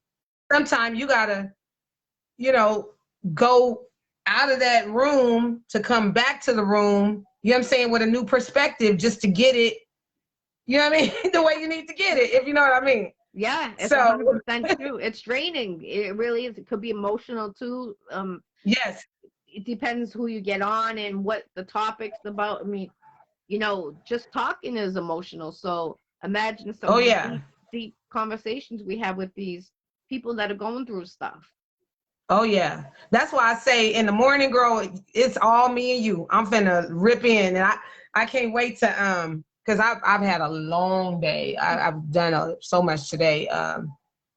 Sometimes you gotta, you know, go out of that room to come back to the room, you know what I'm saying, with a new perspective, just to get it, you know what I mean, the way you need to get it, if you know what I mean. Yeah, it's 100% true. It's draining. It really is. It could be emotional too. Yes. It depends who you get on and what the topic's about. I mean, you know, just talking is emotional. So imagine some deep conversations we have with these people that are going through stuff. Oh yeah, that's why I say in the morning, girl, it's all me and you. I'm finna rip in, and I can't wait to because I've had a long day. I've done so much today.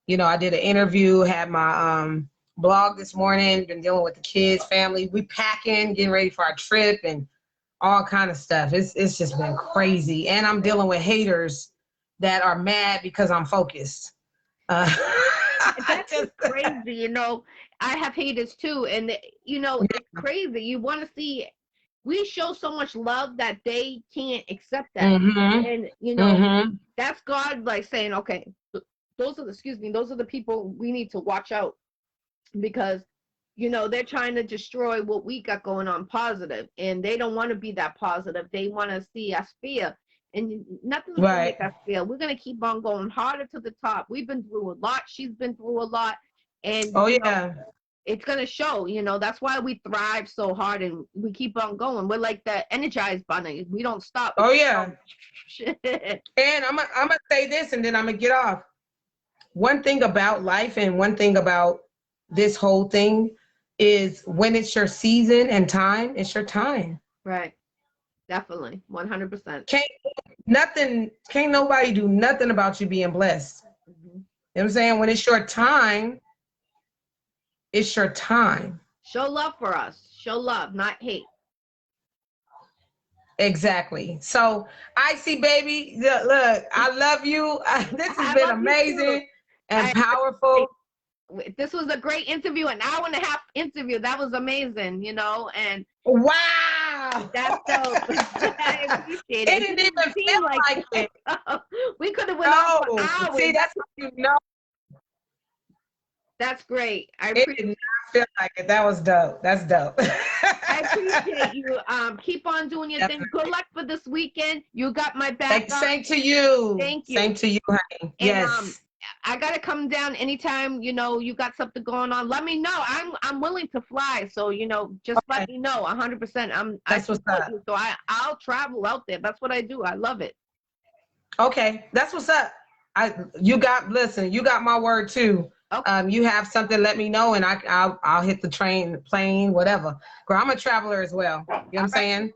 You know, I did an interview, had my blog this morning, been dealing with the kids, family. We packing, getting ready for our trip, and all kind of stuff. It's just been crazy, and I'm dealing with haters that are mad because I'm focused. That's just crazy, you know. I have haters too, and you know, it's crazy. You want to see, we show so much love that they can't accept that. And you know, that's God like saying, okay, those are the people we need to watch out, because you know, they're trying to destroy what we got going on positive, and they don't want to be that positive. They want to see us fear, and nothing's going to make us feel. We're going to keep on going harder to the top. We've been through a lot. She's been through a lot. And you know, it's going to show, you know. That's why we thrive so hard and we keep on going. We're like the Energized Bunny. We don't stop. And I'm going to say this, and then I'm going to get off. One thing about life and one thing about this whole thing is when it's your season and time, it's your time. Right. Definitely. 100%. Can't nobody do nothing about you being blessed. You know what I'm saying? When it's your time, it's your time. Show love for us. Show love, not hate. Exactly. So, Iccy, baby, look, I love you. This has been amazing and powerful. This was a great interview, an hour and a half interview. That was amazing, you know, and wow. That's dope. I appreciate it. It didn't even feel like it. We could have went on for hours. See, that's what you know. That's great. It did not feel like it. That was dope. That's dope. I appreciate you. Keep on doing your thing. Good luck for this weekend. You got my back. Same to you. Thank you. Same to you, honey. Yes. I gotta come down anytime, you know, you got something going on. Let me know. I'm willing to fly. So, you know, just Okay. let me know 100%. I That's what's support up. you. So I'll travel out there. That's what I do. I love it. Okay, that's what's up. You got my word too. Okay. You have something, let me know, and I'll hit the train, plane, whatever. Girl, I'm a traveler as well. You know what I'm saying?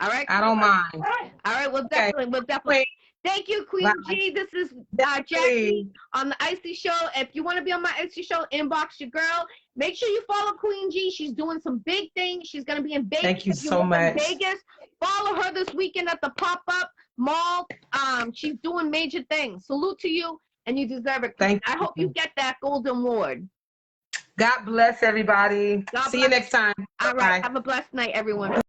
All right. I Cool. don't mind. All right. Well, Okay. definitely. Thank you, Queen Bye. G. This is Jackie Definitely. on the Iccy Show. If you want to be on my Iccy Show, inbox your girl. Make sure you follow Queen G. She's doing some big things. She's going to be in Vegas. Thank you If you so live in much. Vegas, follow her this weekend at the pop-up mall. She's doing major things. Salute to you, and you deserve it. Thank I hope you you. get that golden award. God bless everybody. God See you bless. next time. All right. Bye. Have a blessed night, everyone.